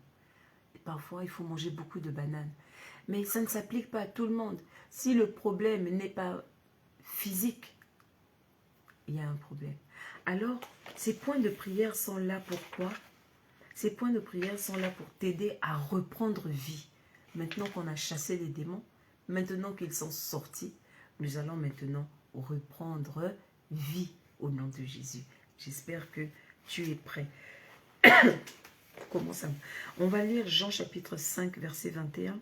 Et parfois, il faut manger beaucoup de bananes. Mais ça ne s'applique pas à tout le monde. Si le problème n'est pas physique, il y a un problème. Alors, ces points de prière sont là pour quoi? Ces points de prière sont là pour t'aider à reprendre vie. Maintenant qu'on a chassé les démons, maintenant qu'ils sont sortis, nous allons maintenant reprendre vie au nom de Jésus. J'espère que tu es prêt. Comment ça? On va lire Jean chapitre 5, verset 21.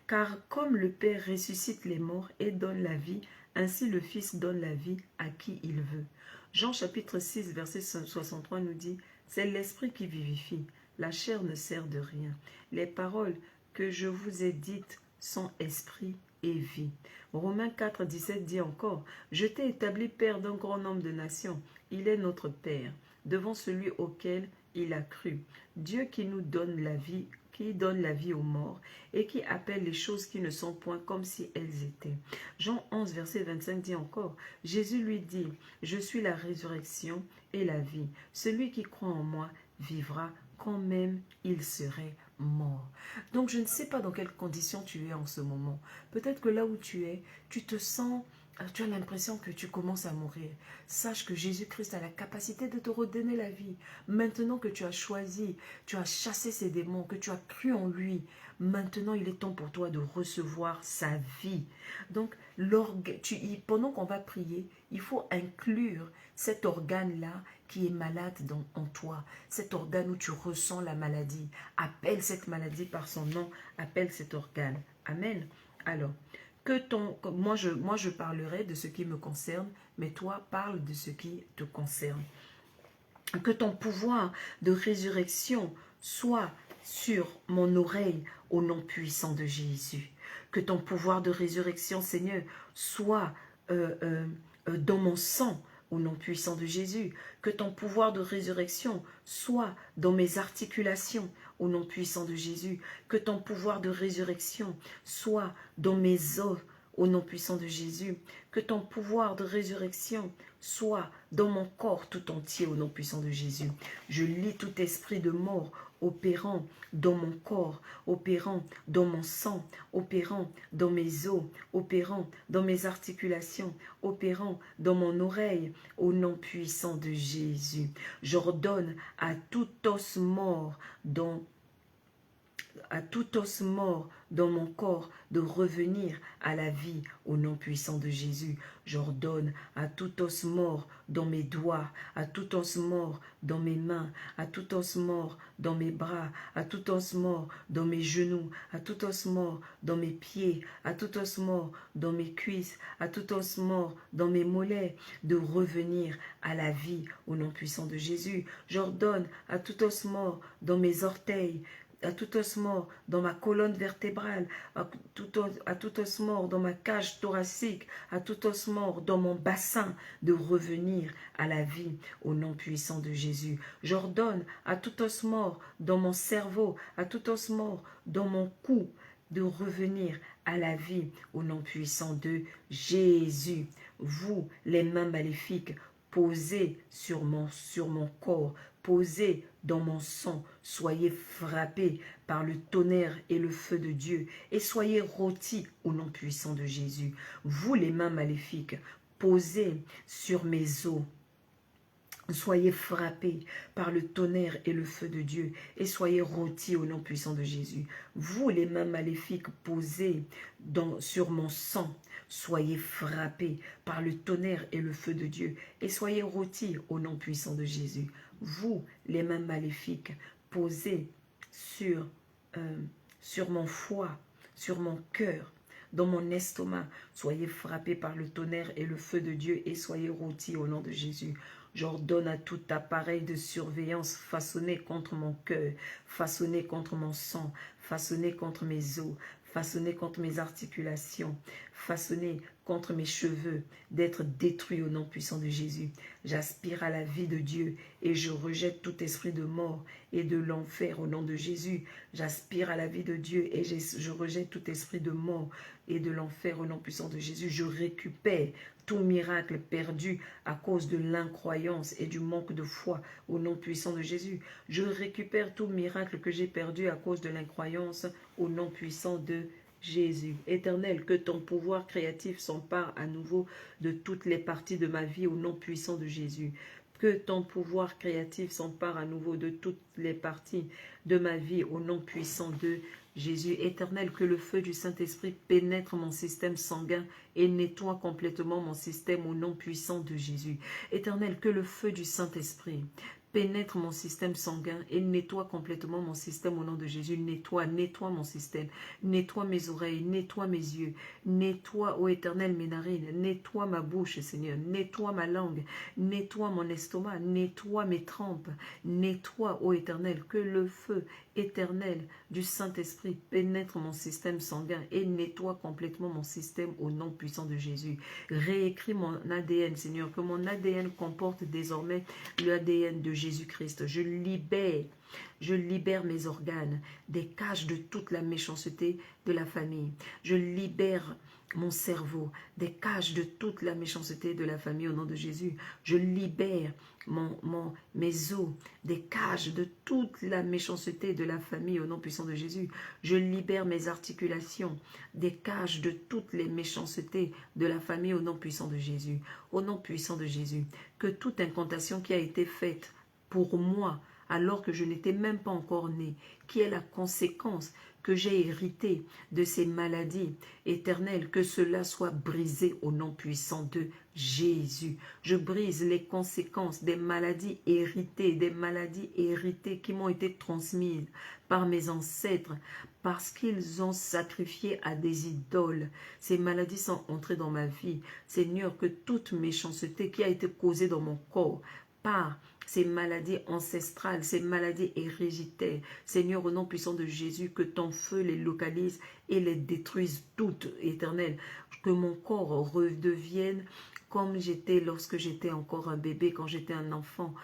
« Car comme le Père ressuscite les morts et donne la vie, ainsi le Fils donne la vie à qui il veut. » Jean chapitre 6, verset 63 nous dit « C'est l'Esprit qui vivifie, la chair ne sert de rien. Les paroles que je vous ai dites sont esprit et vie. » Romains 4, 17 dit encore « Je t'ai établi Père d'un grand nombre de nations. Il est notre Père, devant celui auquel il a cru. Dieu qui nous donne la vie, qui donne la vie aux morts et qui appelle les choses qui ne sont point comme si elles étaient. » Jean 11, verset 25 dit encore, Jésus lui dit, « Je suis la résurrection et la vie. Celui qui croit en moi vivra quand même il serait mort. » Donc je ne sais pas dans quelles conditions tu es en ce moment. Peut-être que là où tu es, tu te sens... Tu as l'impression que tu commences à mourir. Sache que Jésus-Christ a la capacité de te redonner la vie. Maintenant que tu as choisi, tu as chassé ces démons, que tu as cru en lui, maintenant il est temps pour toi de recevoir sa vie. Donc, pendant qu'on va prier, il faut inclure cet organe-là qui est malade en toi. Cet organe où tu ressens la maladie. Appelle cette maladie par son nom, appelle cet organe. Amen. Alors, moi je parlerai de ce qui me concerne, mais toi parle de ce qui te concerne. Que ton pouvoir de résurrection soit sur mon oreille au nom puissant de Jésus. Que ton pouvoir de résurrection, Seigneur, soit dans mon sang au nom puissant de Jésus. Que ton pouvoir de résurrection soit dans mes articulations, au nom puissant de Jésus. Que ton pouvoir de résurrection soit dans mes os, au nom puissant de Jésus. Que ton pouvoir de résurrection soit dans mon corps tout entier, au nom puissant de Jésus. Je lis tout esprit de mort opérant dans mon corps, opérant dans mon sang, opérant dans mes os, opérant dans mes articulations, opérant dans mon oreille, au nom puissant de Jésus. J'ordonne à tout os mort dans mon corps de revenir à la vie au nom puissant de Jésus. J'ordonne à tout os mort dans mes doigts, à tout os mort dans mes mains, à tout os mort dans mes bras, à tout os mort dans mes genoux, à tout os mort dans mes pieds, à tout os mort dans mes cuisses, à tout os mort dans mes mollets, de revenir à la vie au nom puissant de Jésus. J'ordonne à tout os mort dans mes orteils, à tout os mort dans ma colonne vertébrale, à tout os mort dans ma cage thoracique, à tout os mort dans mon bassin, de revenir à la vie au nom puissant de Jésus. J'ordonne à tout os mort dans mon cerveau, à tout os mort dans mon cou, de revenir à la vie au nom puissant de Jésus. Vous, les mains maléfiques, posez sur mon corps, posez dans mon sang, soyez frappés par le tonnerre et le feu de Dieu, et soyez rôtis au nom puissant de Jésus. Vous, les mains maléfiques, posez sur mes os, soyez frappés par le tonnerre et le feu de Dieu, et soyez rôtis au nom puissant de Jésus. Vous, les mains maléfiques, posez sur mon sang, soyez frappés par le tonnerre et le feu de Dieu, et soyez rôtis au nom puissant de Jésus. Vous, les mains maléfiques, posez sur mon foie, sur mon cœur, dans mon estomac, soyez frappés par le tonnerre et le feu de Dieu, et soyez rôtis au nom de Jésus. J'ordonne à tout appareil de surveillance façonné contre mon cœur, façonné contre mon sang, façonné contre mes os, façonné contre mes articulations, façonné contre mes cheveux, d'être détruit au nom puissant de Jésus. J'aspire à la vie de Dieu et je rejette tout esprit de mort et de l'enfer au nom de Jésus. J'aspire à la vie de Dieu et je rejette tout esprit de mort et de l'enfer au nom puissant de Jésus. Je récupère tout miracle perdu à cause de l'incroyance et du manque de foi au nom puissant de Jésus. Je récupère tout miracle que j'ai perdu à cause de l'incroyance au nom puissant de Jésus. Éternel, que ton pouvoir créatif s'empare à nouveau de toutes les parties de ma vie au nom puissant de Jésus. Que ton pouvoir créatif s'empare à nouveau de toutes les parties de ma vie au nom puissant de Jésus. Éternel, que le feu du Saint-Esprit pénètre mon système sanguin et nettoie complètement mon système au nom puissant de Jésus. Éternel, que le feu du Saint-Esprit pénètre mon système sanguin et nettoie complètement mon système au nom de Jésus. Nettoie mon système. Nettoie mes oreilles, nettoie mes yeux. Nettoie, ô Éternel, mes narines. Nettoie ma bouche, Seigneur. Nettoie ma langue. Nettoie mon estomac. Nettoie mes trempes. Nettoie, ô Éternel, que le feu éternel du Saint-Esprit pénètre mon système sanguin et nettoie complètement mon système au nom puissant de Jésus. Réécris mon ADN, Seigneur, que mon ADN comporte désormais l'ADN de Jésus-Christ. Je libère mes organes des cages de toute la méchanceté de la famille. Je libère mon cerveau des cages de toute la méchanceté de la famille au nom de Jésus. Je libère mes os des cages de toute la méchanceté de la famille au nom puissant de Jésus. Je libère mes articulations des cages de toutes les méchancetés de la famille au nom puissant de Jésus. Au nom puissant de Jésus, que toute incantation qui a été faite pour moi alors que je n'étais même pas encore né, qui est la conséquence que j'ai hérité de ces maladies éternelles, que cela soit brisé au nom puissant de Jésus. Je brise les conséquences des maladies héritées qui m'ont été transmises par mes ancêtres, parce qu'ils ont sacrifié à des idoles. Ces maladies sont entrées dans ma vie. Seigneur, que toute méchanceté qui a été causée dans mon corps par ces maladies ancestrales, ces maladies héréditaires, Seigneur, au nom puissant de Jésus, que ton feu les localise et les détruise toutes, éternel. Que mon corps redevienne comme j'étais lorsque j'étais encore un bébé, quand j'étais un enfant,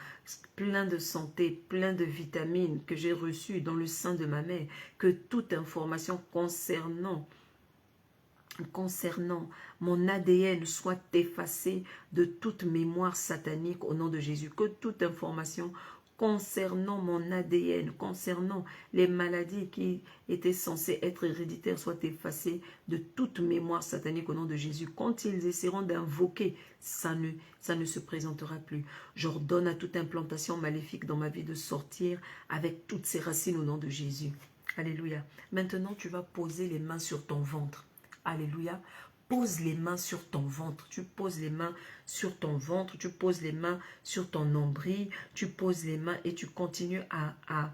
plein de santé, plein de vitamines que j'ai reçues dans le sein de ma mère, que toute information concernant mon ADN soit effacée de toute mémoire satanique au nom de Jésus. Que toute information concernant mon ADN, concernant les maladies qui étaient censées être héréditaires, soit effacée de toute mémoire satanique au nom de Jésus. Quand ils essaieront d'invoquer, ça ne se présentera plus. J'ordonne à toute implantation maléfique dans ma vie de sortir avec toutes ses racines au nom de Jésus. Alléluia. Maintenant, tu vas poser les mains sur ton ventre. Alléluia. Pose les mains sur ton ventre. Tu poses les mains sur ton ventre. Tu poses les mains sur ton nombril. Tu poses les mains et tu continues à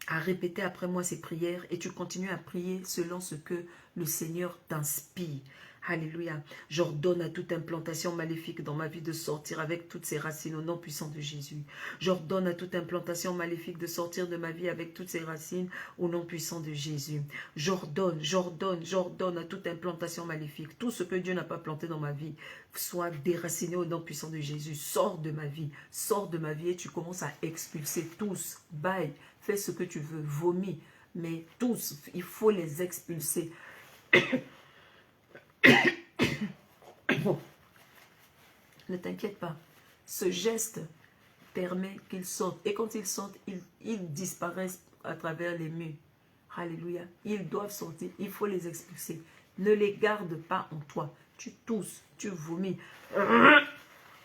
répéter après moi ces prières. Et tu continues à prier selon ce que le Seigneur t'inspire. Alléluia. J'ordonne à toute implantation maléfique dans ma vie de sortir avec toutes ses racines au nom puissant de Jésus. J'ordonne à toute implantation maléfique de sortir de ma vie avec toutes ses racines au nom puissant de Jésus. J'ordonne à toute implantation maléfique. Tout ce que Dieu n'a pas planté dans ma vie soit déraciné au nom puissant de Jésus. Sors de ma vie et tu commences à expulser tous. Bye, fais ce que tu veux, vomis. Mais tous, il faut les expulser. Bon, ne t'inquiète pas, ce geste permet qu'ils sortent. Et quand ils sortent, ils disparaissent à travers les murs. Alléluia. Ils doivent sortir, il faut les expulser. Ne les garde pas en toi. Tu tousses, tu vomis.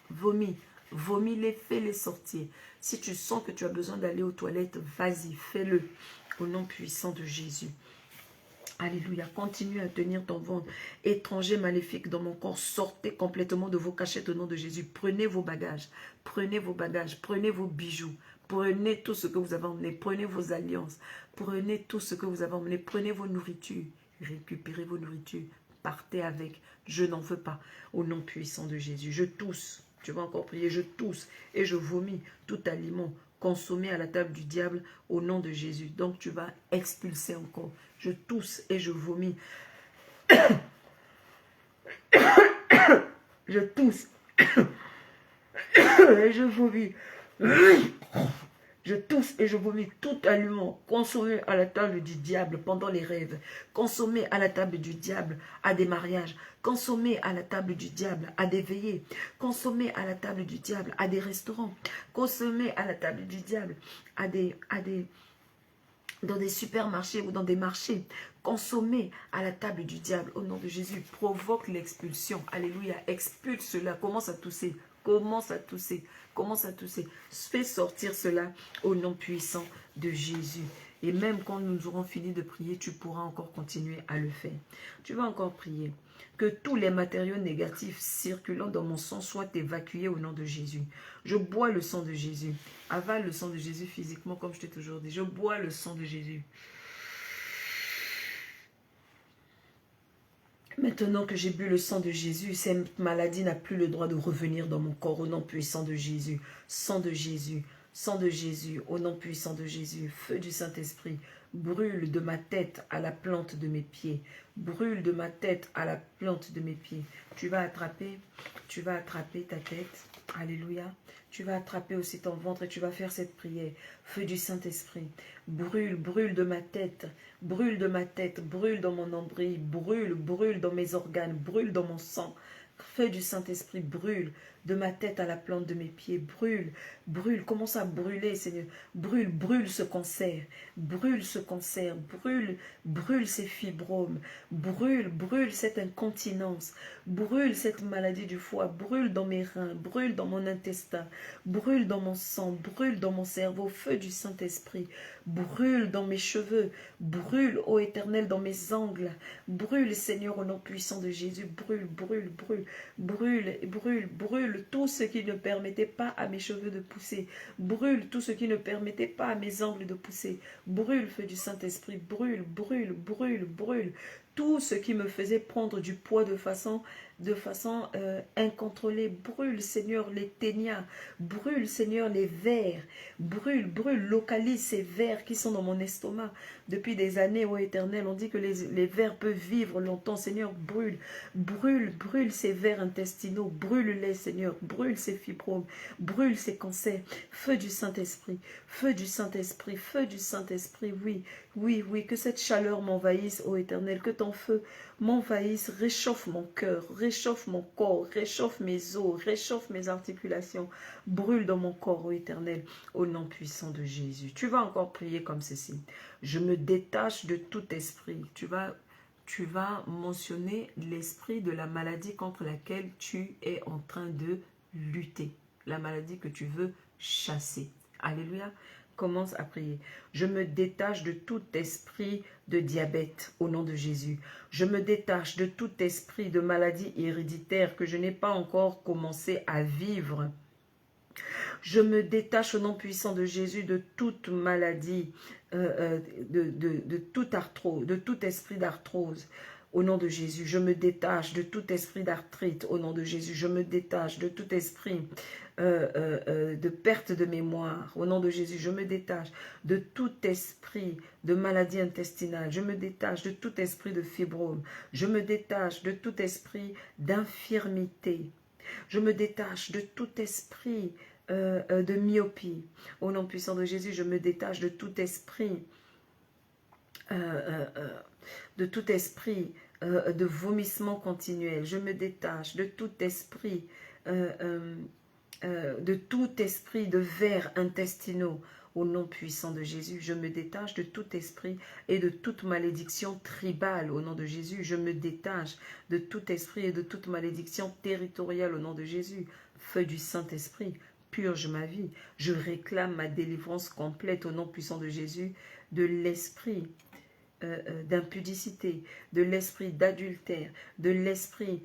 Vomis-les, fais-les sortir. Si tu sens que tu as besoin d'aller aux toilettes, vas-y, fais-le. Au nom puissant de Jésus. Alléluia, continue à tenir ton ventre. Étranger maléfique dans mon corps, sortez complètement de vos cachettes au nom de Jésus. Prenez vos bagages, prenez vos bijoux, prenez tout ce que vous avez emmené, prenez vos alliances, prenez tout ce que vous avez emmené, prenez vos nourritures, récupérez vos nourritures, partez avec. Je n'en veux pas, au nom puissant de Jésus. Je tousse, tu vas encore prier, je tousse et je vomis tout aliment consommé à la table du diable au nom de Jésus. Donc tu vas expulser encore. Je tousse et je vomis. Je tousse et je vomis. Je tousse et je vomis tout aliment consommé à la table du diable pendant les rêves, consommé à la table du diable à des mariages, consommé à la table du diable à des veillées, consommé à la table du diable à des restaurants, consommé à la table du diable dans des supermarchés ou dans des marchés, consommé à la table du diable au nom de Jésus, provoque l'expulsion. Alléluia, expulse cela, commence à tousser. Commence à tousser, commence à tousser. Fais sortir cela au nom puissant de Jésus. Et même quand nous aurons fini de prier, tu pourras encore continuer à le faire. Tu vas encore prier. Que tous les matériaux négatifs circulant dans mon sang soient évacués au nom de Jésus. Je bois le sang de Jésus. Avale le sang de Jésus physiquement comme je t'ai toujours dit. Je bois le sang de Jésus. Maintenant que j'ai bu le sang de Jésus, cette maladie n'a plus le droit de revenir dans mon corps au nom puissant de Jésus. Sang de Jésus, sang de Jésus, au nom puissant de Jésus. Feu du Saint-Esprit, brûle de ma tête à la plante de mes pieds. Brûle de ma tête à la plante de mes pieds. Tu vas attraper ta tête. Alléluia. Tu vas attraper aussi ton ventre et tu vas faire cette prière. Feu du Saint-Esprit, brûle, brûle de ma tête, brûle de ma tête, brûle dans mon nombril, brûle, brûle dans mes organes, brûle dans mon sang. Feu du Saint-Esprit, brûle de ma tête à la plante de mes pieds, brûle, brûle, commence à brûler, Seigneur, brûle, brûle ce cancer, brûle ces fibromes, brûle cette incontinence, brûle cette maladie du foie, brûle dans mes reins, brûle dans mon intestin, brûle dans mon sang, brûle dans mon cerveau, feu du Saint-Esprit, brûle dans mes cheveux, brûle, ô Éternel, dans mes angles, brûle, Seigneur, au nom puissant de Jésus, brûle, brûle, brûle, brûle, brûle, brûle tout ce qui ne permettait pas à mes cheveux de pousser, brûle tout ce qui ne permettait pas à mes angles de pousser, brûle, feu du Saint-Esprit, brûle, brûle, brûle, brûle, tout ce qui me faisait prendre du poids de façon de façon incontrôlée. Brûle, Seigneur, les ténias. Brûle, Seigneur, les vers. Brûle, brûle, localise ces vers qui sont dans mon estomac. Depuis des années, ô Éternel, on dit que les vers peuvent vivre longtemps. Seigneur, brûle, brûle, brûle ces vers intestinaux. Brûle-les, Seigneur. Brûle ces fibromes. Brûle ces cancers. Feu du Saint-Esprit. Feu du Saint-Esprit. Feu du Saint-Esprit, oui. Oui, oui, que cette chaleur m'envahisse, ô Éternel. Que ton feu m'envahisse, réchauffe mon cœur, réchauffe mon corps, réchauffe mes os, réchauffe mes articulations, brûle dans mon corps, ô Éternel, au nom puissant de Jésus. Tu vas encore prier comme ceci. Je me détache de tout esprit. Tu vas mentionner l'esprit de la maladie contre laquelle tu es en train de lutter. La maladie que tu veux chasser. Alléluia. Commence à prier. Je me détache de tout esprit de diabète au nom de Jésus. Je me détache de tout esprit de maladie héréditaire que je n'ai pas encore commencé à vivre. Je me détache au nom puissant de Jésus de toute maladie, de toute arthrose, de tout esprit d'arthrose. Au nom de Jésus, je me détache de tout esprit d'arthrite. Au nom de Jésus, je me détache de tout esprit de perte de mémoire. Au nom de Jésus, je me détache de tout esprit de maladie intestinale. Je me détache de tout esprit de fibrome. Je me détache de tout esprit d'infirmité. Je me détache de tout esprit de myopie. Au nom puissant de Jésus, je me détache de tout esprit de vomissement continuel. Je me détache de tout esprit de vers intestinaux. Au nom puissant de Jésus, je me détache de tout esprit et de toute malédiction tribale. Au nom de Jésus, je me détache de tout esprit et de toute malédiction territoriale. Au nom de Jésus, feu du Saint-Esprit, purge ma vie. Je réclame ma délivrance complète au nom puissant de Jésus, de l'esprit d'impudicité, de l'esprit d'adultère, de l'esprit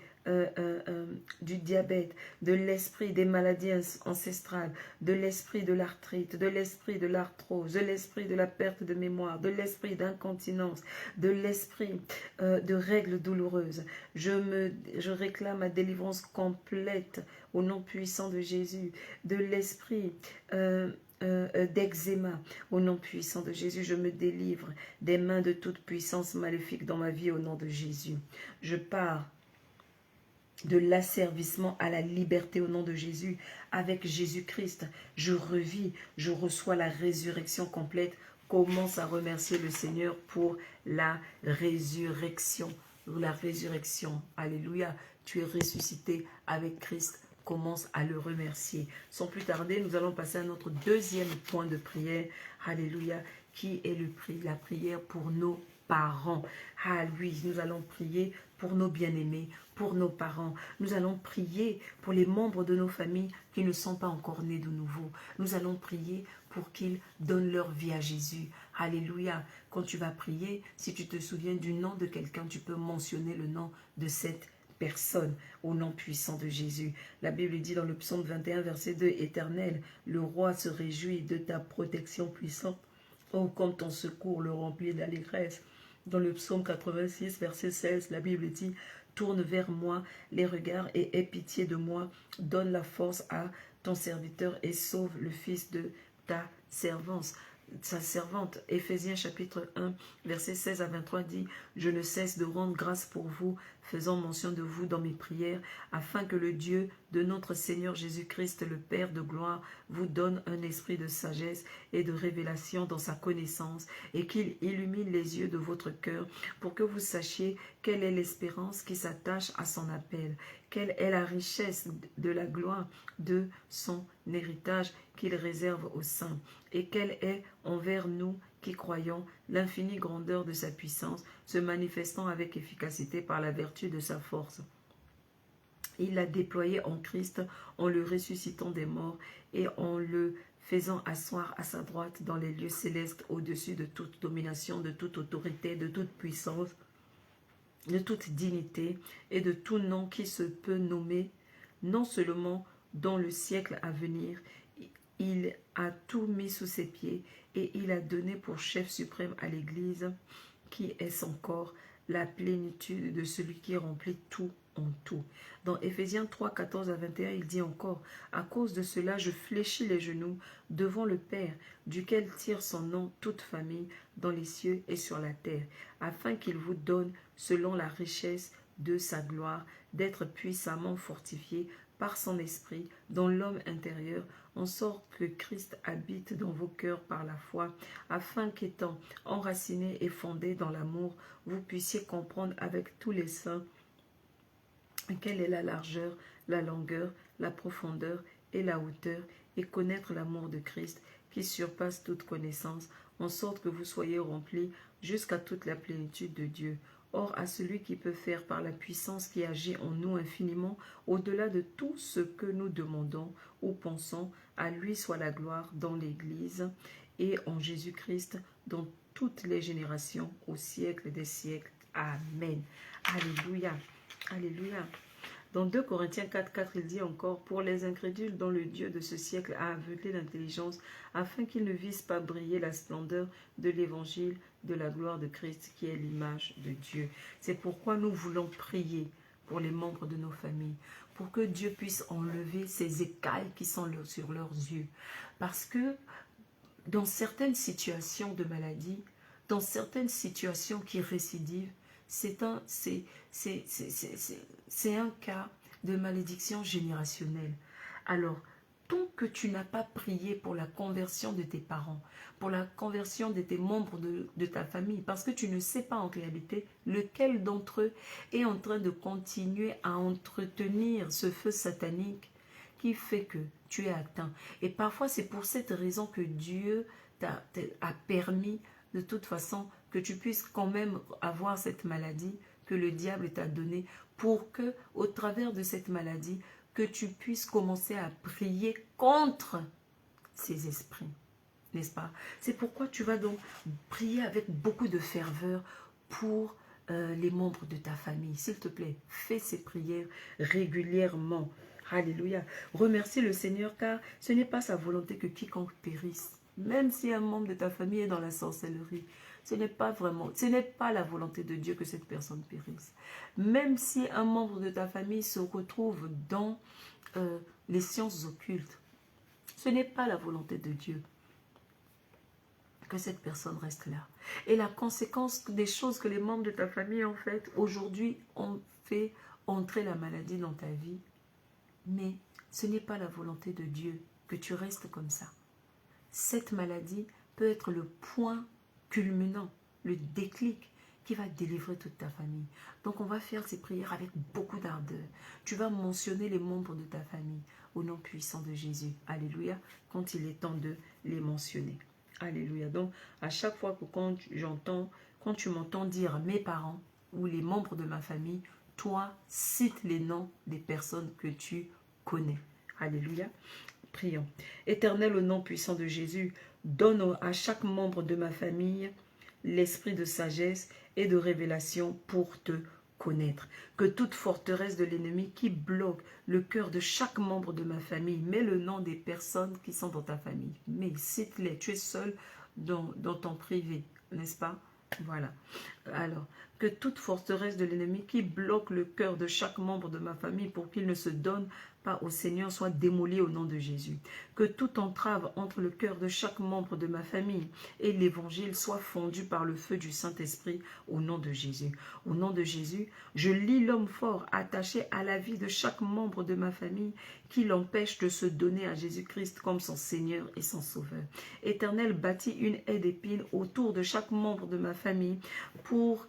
du diabète, de l'esprit des maladies ancestrales, de l'esprit de l'arthrite, de l'esprit de l'arthrose, de l'esprit de la perte de mémoire, de l'esprit d'incontinence, de l'esprit de règles douloureuses. Je réclame ma délivrance complète au nom puissant de Jésus, de l'esprit d'eczéma. Au nom puissant de Jésus, je me délivre des mains de toute puissance maléfique dans ma vie au nom de Jésus. Je pars de l'asservissement à la liberté au nom de Jésus. Avec Jésus-Christ, je revis, je reçois la résurrection complète. Commence à remercier le Seigneur pour la résurrection. La résurrection. Alléluia. Tu es ressuscité avec Christ. Commence à le remercier. Sans plus tarder, nous allons passer à notre deuxième point de prière. Alléluia. Qui est la prière pour nos parents. Ah oui, nous allons prier pour nos bien-aimés, pour nos parents. Nous allons prier pour les membres de nos familles qui ne sont pas encore nés de nouveau. Nous allons prier pour qu'ils donnent leur vie à Jésus. Alléluia. Quand tu vas prier, si tu te souviens du nom de quelqu'un, tu peux mentionner le nom de cette personne au nom puissant de Jésus. La Bible dit dans le psaume 21, verset 2, « Éternel, le roi se réjouit de ta protection puissante. Oh, comme ton secours le remplit d'allégresse. » Dans le psaume 86, verset 16, la Bible dit « Tourne vers moi les regards et aie pitié de moi. Donne la force à ton serviteur et sauve le fils de ta servante. » Sa servante. Éphésiens chapitre 1, verset 16 à 23 dit « Je ne cesse de rendre grâce pour vous, faisant mention de vous dans mes prières, afin que le Dieu de notre Seigneur Jésus-Christ, le Père de gloire, vous donne un esprit de sagesse et de révélation dans sa connaissance, et qu'il illumine les yeux de votre cœur, pour que vous sachiez quelle est l'espérance qui s'attache à son appel, quelle est la richesse de la gloire de son héritage qu'il réserve aux saints, et quelle est envers nous qui croyons l'infinie grandeur de sa puissance, se manifestant avec efficacité par la vertu de sa force. Il l'a déployé en Christ en le ressuscitant des morts et en le faisant asseoir à sa droite dans les lieux célestes au-dessus de toute domination, de toute autorité, de toute puissance, de toute dignité et de tout nom qui se peut nommer, non seulement dans le siècle à venir. Il a tout mis sous ses pieds et il a donné pour chef suprême à l'Église, qui est son corps, la plénitude de celui qui remplit tout en tout. Dans Éphésiens 3, 14 à 21, il dit encore, « À cause de cela, je fléchis les genoux devant le Père, duquel tire son nom toute famille dans les cieux et sur la terre, afin qu'il vous donne, selon la richesse de sa gloire, d'être puissamment fortifié par son esprit dans l'homme intérieur, en sorte que Christ habite dans vos cœurs par la foi, afin qu'étant enracinés et fondés dans l'amour, vous puissiez comprendre avec tous les saints quelle est la largeur, la longueur, la profondeur et la hauteur, et connaître l'amour de Christ qui surpasse toute connaissance, en sorte que vous soyez remplis jusqu'à toute la plénitude de Dieu. Or, à celui qui peut faire par la puissance qui agit en nous infiniment, au-delà de tout ce que nous demandons ou pensons, à lui soit la gloire dans l'Église et en Jésus-Christ dans toutes les générations, au siècle des siècles. Amen. Alléluia. Alléluia. Dans 2 Corinthiens 4, 4, il dit encore, « Pour les incrédules dont le Dieu de ce siècle a aveuglé l'intelligence, afin qu'ils ne visent pas briller la splendeur de l'évangile de la gloire de Christ, qui est l'image de Dieu. » C'est pourquoi nous voulons prier pour les membres de nos familles, pour que Dieu puisse enlever ces écailles qui sont sur leurs yeux. Parce que dans certaines situations de maladie, dans certaines situations qui récidivent, c'est un cas de malédiction générationnelle. Alors, tant que tu n'as pas prié pour la conversion de tes parents, pour la conversion de tes membres de ta famille, parce que tu ne sais pas en réalité lequel d'entre eux est en train de continuer à entretenir ce feu satanique qui fait que tu es atteint. Et parfois, c'est pour cette raison que Dieu a permis de toute façon que tu puisses quand même avoir cette maladie que le diable t'a donnée, pour que, au travers de cette maladie, que tu puisses commencer à prier contre ces esprits, n'est-ce pas? C'est pourquoi tu vas donc prier avec beaucoup de ferveur pour les membres de ta famille. S'il te plaît, fais ces prières régulièrement. Alléluia. Remercie le Seigneur, car ce n'est pas sa volonté que quiconque périsse. Même si un membre de ta famille est dans la sorcellerie, ce n'est pas la volonté de Dieu que cette personne périsse. Même si un membre de ta famille se retrouve dans les sciences occultes, ce n'est pas la volonté de Dieu que cette personne reste là. Et la conséquence des choses que les membres de ta famille ont faites, aujourd'hui, ont fait entrer la maladie dans ta vie. Mais ce n'est pas la volonté de Dieu que tu restes comme ça. Cette maladie peut être le point culminant, le déclic qui va délivrer toute ta famille. Donc on va faire ces prières avec beaucoup d'ardeur. Tu vas mentionner les membres de ta famille au nom puissant de Jésus. Alléluia, quand il est temps de les mentionner. Alléluia. Donc à chaque fois que quand tu m'entends dire mes parents ou les membres de ma famille, toi, cite les noms des personnes que tu connais. Alléluia. Prions. Éternel, au nom puissant de Jésus, donne à chaque membre de ma famille l'esprit de sagesse et de révélation pour te connaître. Que toute forteresse de l'ennemi qui bloque le cœur de chaque membre de ma famille, mets le nom des personnes qui sont dans ta famille. Mais cite-les, tu es seul dans ton privé, n'est-ce pas? Voilà. Alors, que toute forteresse de l'ennemi qui bloque le cœur de chaque membre de ma famille pour qu'il ne se donne pas au Seigneur soit démolie au nom de Jésus. Que toute entrave entre le cœur de chaque membre de ma famille et l'évangile soit fondu par le feu du Saint-Esprit au nom de Jésus. Au nom de Jésus, je lie l'homme fort attaché à la vie de chaque membre de ma famille qui l'empêche de se donner à Jésus-Christ comme son Seigneur et son Sauveur. Éternel, bâtis une haie d'épines autour de chaque membre de ma famille pour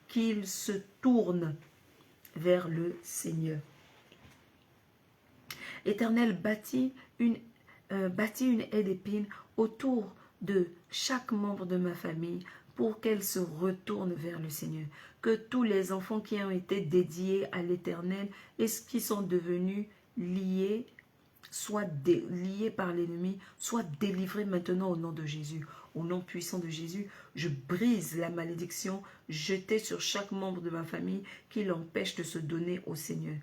qu'il se tourne vers le Seigneur. Éternel, bâtis une haie d'épines autour de chaque membre de ma famille pour qu'elle se retourne vers le Seigneur. Que tous les enfants qui ont été dédiés à l'Éternel et qui sont devenus liés, liés par l'ennemi, soient délivrés maintenant au nom de Jésus. Au nom puissant de Jésus, je brise la malédiction jetée sur chaque membre de ma famille qui l'empêche de se donner au Seigneur.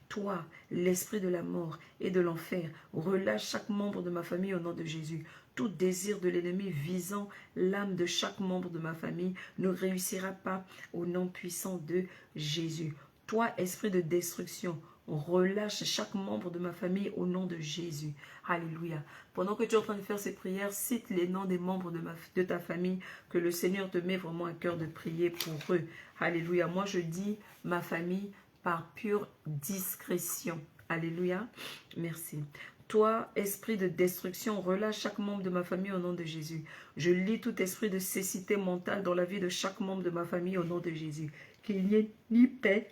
Toi, l'esprit de la mort et de l'enfer, relâche chaque membre de ma famille au nom de Jésus. Tout désir de l'ennemi visant l'âme de chaque membre de ma famille ne réussira pas au nom puissant de Jésus. Toi, esprit de destruction, relâche chaque membre de ma famille au nom de Jésus. Alléluia. Pendant que tu es en train de faire ces prières, cite les noms des membres de ta famille que le Seigneur te met vraiment à cœur de prier pour eux. Alléluia. Moi, je dis ma famille par pure discrétion. Alléluia. Merci. Toi, esprit de destruction, relâche chaque membre de ma famille au nom de Jésus. Je lis tout esprit de cécité mentale dans la vie de chaque membre de ma famille au nom de Jésus. Qu'il n'y ait ni paix,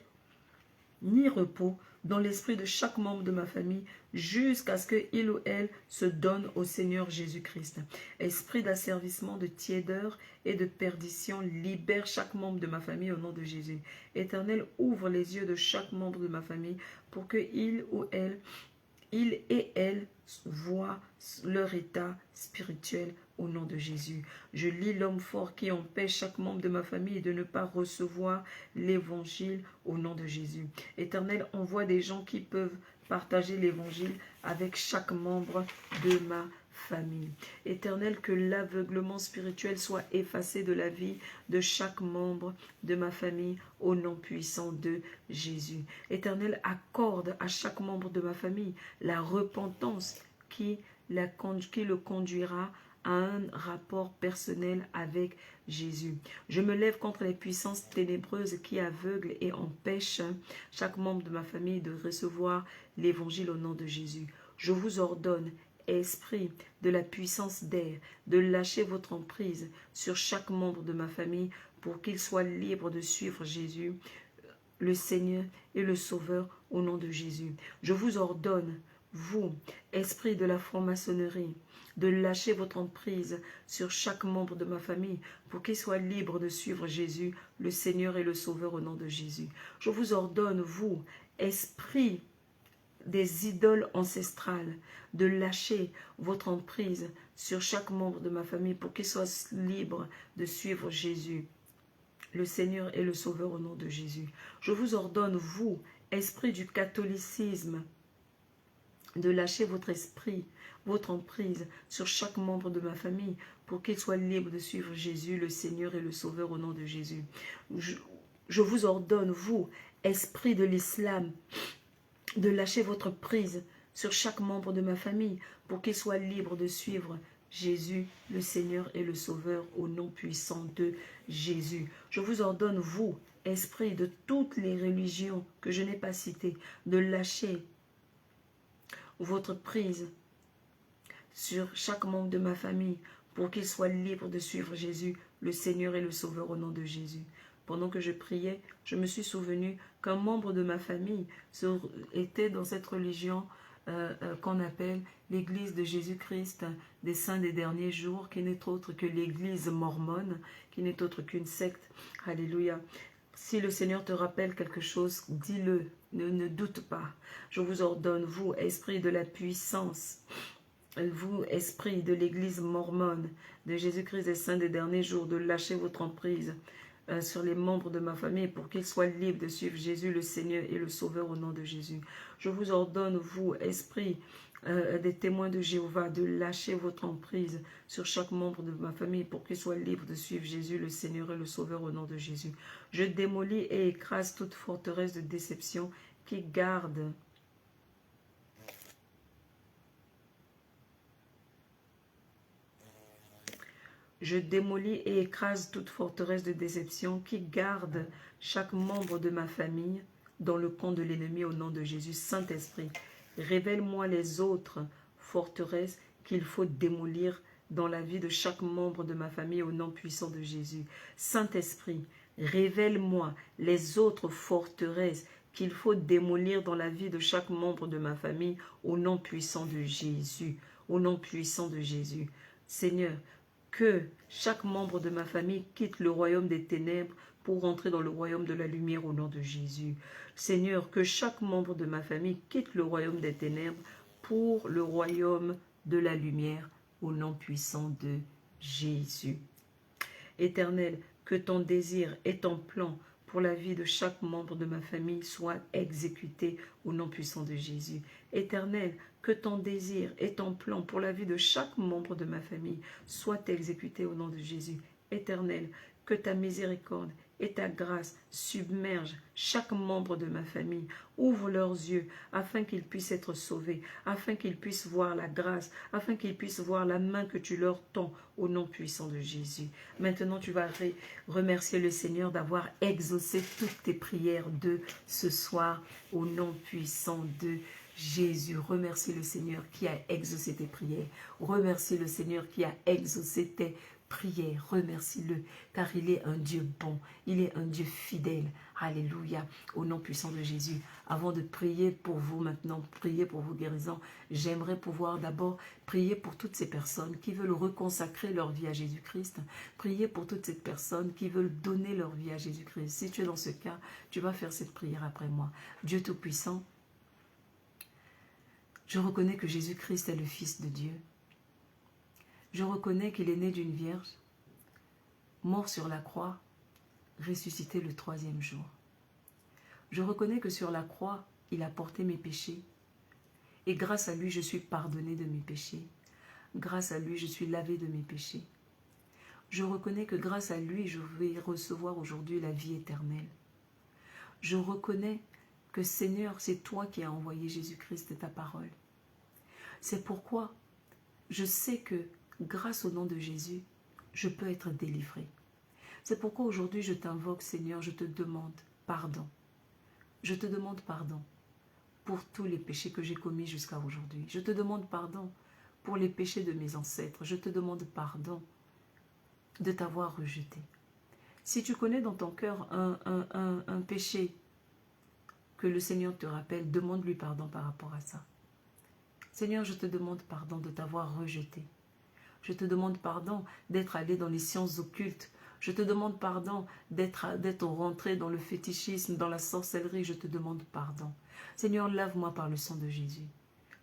ni repos dans l'esprit de chaque membre de ma famille jusqu'à ce qu'il ou elle se donne au Seigneur Jésus-Christ. Esprit d'asservissement, de tiédeur et de perdition, libère chaque membre de ma famille au nom de Jésus. Éternel, ouvre les yeux de chaque membre de ma famille pour que il et elle voient leur état spirituel au nom de Jésus. Je lis l'homme fort qui empêche chaque membre de ma famille de ne pas recevoir l'évangile au nom de Jésus. Éternel, envoie des gens qui peuvent partager l'évangile avec chaque membre de ma famille. Éternel, que l'aveuglement spirituel soit effacé de la vie de chaque membre de ma famille au nom puissant de Jésus. Éternel, accorde à chaque membre de ma famille la repentance qui le conduira à un rapport personnel avec Jésus. Je me lève contre les puissances ténébreuses qui aveuglent et empêchent chaque membre de ma famille de recevoir l'évangile au nom de Jésus. Je vous ordonne, esprit de la puissance d'air, de lâcher votre emprise sur chaque membre de ma famille pour qu'il soit libre de suivre Jésus, le Seigneur et le Sauveur au nom de Jésus. Je vous ordonne, vous, esprit de la franc-maçonnerie, de lâcher votre emprise sur chaque membre de ma famille pour qu'il soit libre de suivre Jésus, le Seigneur et le Sauveur au nom de Jésus. Je vous ordonne, vous, esprit des idoles ancestrales, de lâcher votre emprise sur chaque membre de ma famille pour qu'il soit libre de suivre Jésus, le Seigneur et le Sauveur au nom de Jésus. Je vous ordonne, vous, esprit du catholicisme, de lâcher votre esprit, votre emprise sur chaque membre de ma famille pour qu'il soit libre de suivre Jésus, le Seigneur et le Sauveur au nom de Jésus. Je vous ordonne, vous, esprit de l'islam, de lâcher votre prise sur chaque membre de ma famille pour qu'il soit libre de suivre Jésus, le Seigneur et le Sauveur au nom puissant de Jésus. Je vous ordonne, vous, esprit de toutes les religions que je n'ai pas citées, de lâcher votre prise sur chaque membre de ma famille pour qu'il soit libre de suivre Jésus, le Seigneur et le Sauveur au nom de Jésus. Pendant que je priais, je me suis souvenu qu'un membre de ma famille était dans cette religion qu'on appelle l'Église de Jésus-Christ des Saints des Derniers Jours, qui n'est autre que l'Église mormone, qui n'est autre qu'une secte. Alléluia. Si le Seigneur te rappelle quelque chose, dis-le, ne doute pas. Je vous ordonne, vous, esprit de la puissance, vous, esprit de l'Église mormone, de Jésus-Christ des Saints des Derniers Jours, de lâcher votre emprise sur les membres de ma famille pour qu'ils soient libres de suivre Jésus, le Seigneur et le Sauveur au nom de Jésus. Je vous ordonne, vous, esprit des témoins de Jéhovah, de lâcher votre emprise sur chaque membre de ma famille pour qu'ils soient libres de suivre Jésus, le Seigneur et le Sauveur au nom de Jésus. Je démolis et écrase toute forteresse de déception qui garde Je démolis et écrase toute forteresse de déception qui garde chaque membre de ma famille dans le camp de l'ennemi au nom de Jésus. Saint-Esprit, révèle-moi les autres forteresses qu'il faut démolir dans la vie de chaque membre de ma famille au nom puissant de Jésus. Saint-Esprit, révèle-moi les autres forteresses qu'il faut démolir dans la vie de chaque membre de ma famille au nom puissant de Jésus. Au nom puissant de Jésus. Seigneur, que chaque membre de ma famille quitte le royaume des ténèbres pour entrer dans le royaume de la lumière au nom de Jésus. Seigneur, que chaque membre de ma famille quitte le royaume des ténèbres pour le royaume de la lumière au nom puissant de Jésus. Éternel, que ton désir et ton plan pour la vie de chaque membre de ma famille soient exécutés au nom puissant de Jésus. Éternel, que ton désir et ton plan pour la vie de chaque membre de ma famille soient exécutés au nom de Jésus. Éternel, que ta miséricorde et ta grâce submerge chaque membre de ma famille. Ouvre leurs yeux afin qu'ils puissent être sauvés, afin qu'ils puissent voir la grâce, afin qu'ils puissent voir la main que tu leur tends au nom puissant de Jésus. Maintenant, tu vas remercier le Seigneur d'avoir exaucé toutes tes prières de ce soir au nom puissant de Jésus. Remercie le Seigneur qui a exaucé tes prières. Remercie le Seigneur qui a exaucé tes prières. Remercie-le car il est un Dieu bon. Il est un Dieu fidèle. Alléluia. Au nom puissant de Jésus. Avant de prier pour vous maintenant, prier pour vos guérisons, j'aimerais pouvoir d'abord prier pour toutes ces personnes qui veulent reconsacrer leur vie à Jésus-Christ. Prier pour toutes ces personnes qui veulent donner leur vie à Jésus-Christ. Si tu es dans ce cas, tu vas faire cette prière après moi. Dieu Tout-Puissant, je reconnais que Jésus-Christ est le Fils de Dieu. Je reconnais qu'il est né d'une vierge, mort sur la croix, ressuscité le 3e jour. Je reconnais que sur la croix, il a porté mes péchés. Et grâce à lui, je suis pardonné de mes péchés. Grâce à lui, je suis lavé de mes péchés. Je reconnais que grâce à lui, je vais recevoir aujourd'hui la vie éternelle. Je reconnais que Seigneur, c'est toi qui as envoyé Jésus-Christ et ta parole. C'est pourquoi je sais que grâce au nom de Jésus, je peux être délivré. C'est pourquoi aujourd'hui je t'invoque, Seigneur, je te demande pardon. Je te demande pardon pour tous les péchés que j'ai commis jusqu'à aujourd'hui. Je te demande pardon pour les péchés de mes ancêtres. Je te demande pardon de t'avoir rejeté. Si tu connais dans ton cœur un péché que le Seigneur te rappelle, demande-lui pardon par rapport à ça. Seigneur, je te demande pardon de t'avoir rejeté. Je te demande pardon d'être allé dans les sciences occultes. Je te demande pardon d'être rentré dans le fétichisme, dans la sorcellerie. Je te demande pardon. Seigneur, lave-moi par le sang de Jésus.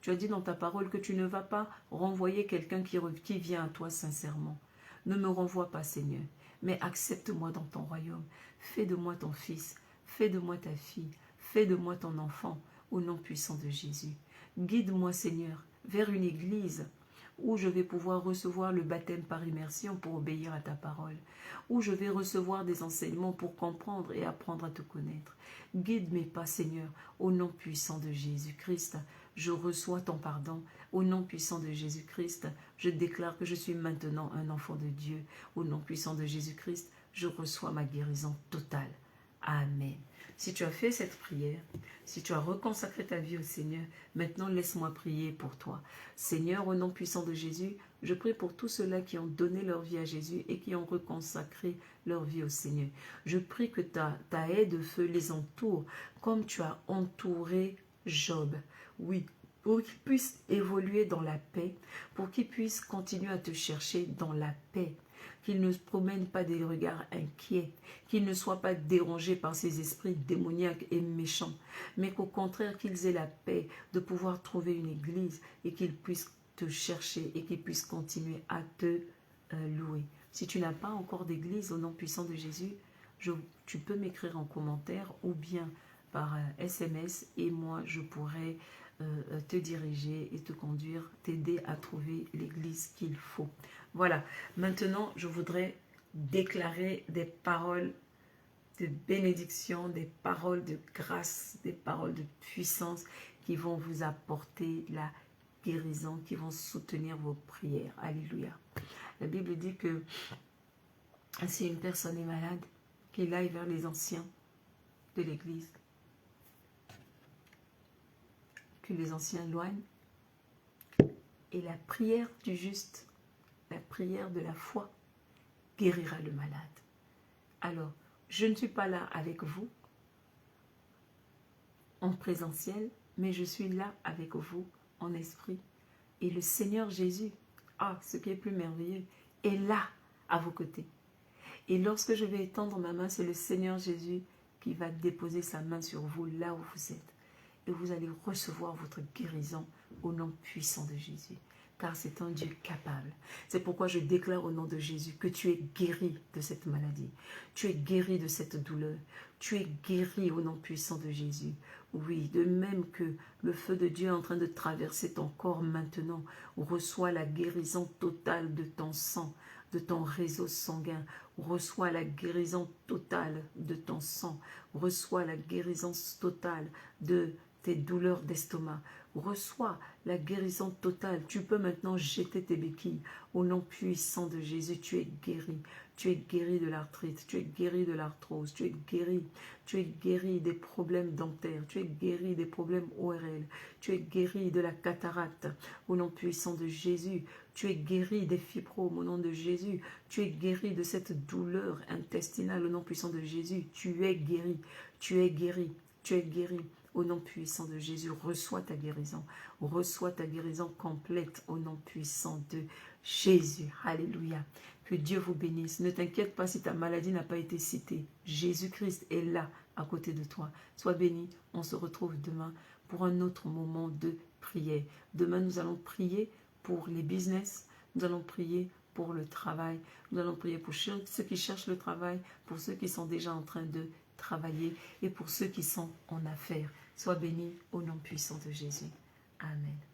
Tu as dit dans ta parole que tu ne vas pas renvoyer quelqu'un qui vient à toi sincèrement. Ne me renvoie pas, Seigneur, mais accepte-moi dans ton royaume. Fais de moi ton fils, fais de moi ta fille, fais de moi ton enfant, au nom puissant de Jésus. Guide-moi, Seigneur, vers une église où je vais pouvoir recevoir le baptême par immersion pour obéir à ta parole, où je vais recevoir des enseignements pour comprendre et apprendre à te connaître. Guide mes pas, Seigneur, au nom puissant de Jésus-Christ. Je reçois ton pardon. Au nom puissant de Jésus-Christ, je déclare que je suis maintenant un enfant de Dieu. Au nom puissant de Jésus-Christ, je reçois ma guérison totale. Amen. Si tu as fait cette prière, si tu as reconsacré ta vie au Seigneur, maintenant laisse-moi prier pour toi. Seigneur, au nom puissant de Jésus, je prie pour tous ceux-là qui ont donné leur vie à Jésus et qui ont reconsacré leur vie au Seigneur. Je prie que ta haie de feu les entoure comme tu as entouré Job. Oui, pour qu'il puisse évoluer dans la paix, pour qu'il puisse continuer à te chercher dans la paix. Qu'il ne promène pas des regards inquiets, qu'il ne soit pas dérangé par ces esprits démoniaques et méchants, mais qu'au contraire qu'ils aient la paix de pouvoir trouver une église et qu'ils puissent te chercher et qu'ils puissent continuer à te louer. Si tu n'as pas encore d'église au nom puissant de Jésus, tu peux m'écrire en commentaire ou bien par SMS et moi je pourrai te diriger et te conduire, t'aider à trouver l'église qu'il faut. Voilà, maintenant je voudrais déclarer des paroles de bénédiction, des paroles de grâce, des paroles de puissance qui vont vous apporter la guérison, qui vont soutenir vos prières. Alléluia. La Bible dit que si une personne est malade, qu'il aille vers les anciens de l'église, que les anciens loignent, et la prière du juste, la prière de la foi, guérira le malade. Alors, je ne suis pas là avec vous en présentiel, mais je suis là avec vous en esprit. Et le Seigneur Jésus, ce qui est plus merveilleux, est là à vos côtés. Et lorsque je vais étendre ma main, c'est le Seigneur Jésus qui va déposer sa main sur vous là où vous êtes. Et vous allez recevoir votre guérison au nom puissant de Jésus. car c'est un Dieu capable. C'est pourquoi je déclare au nom de Jésus que tu es guéri de cette maladie. Tu es guéri de cette douleur. Tu es guéri au nom puissant de Jésus. Oui, de même que le feu de Dieu est en train de traverser ton corps maintenant, reçois la guérison totale de ton sang, de ton réseau sanguin. Reçois la guérison totale de ton sang. Reçois la guérison totale de tes douleurs d'estomac. Reçois la guérison totale. Tu peux maintenant jeter tes béquilles. Au nom puissant de Jésus, tu es guéri. Tu es guéri de l'arthrite, tu es guéri de l'arthrose, tu es guéri des problèmes dentaires, tu es guéri des problèmes ORL, tu es guéri de la cataracte au nom puissant de Jésus, tu es guéri des fibromes au nom de Jésus, tu es guéri de cette douleur intestinale au nom puissant de Jésus, tu es guéri, tu es guéri, tu es guéri. Au nom puissant de Jésus, reçois ta guérison complète au nom puissant de Jésus. Alléluia. Que Dieu vous bénisse. Ne t'inquiète pas si ta maladie n'a pas été citée. Jésus-Christ est là à côté de toi. Sois béni. On se retrouve demain pour un autre moment de prière. Demain, nous allons prier pour les business. Nous allons prier pour le travail. Nous allons prier pour ceux qui cherchent le travail, pour ceux qui sont déjà en train de travailler et pour ceux qui sont en affaires. Sois béni au nom puissant de Jésus. Amen.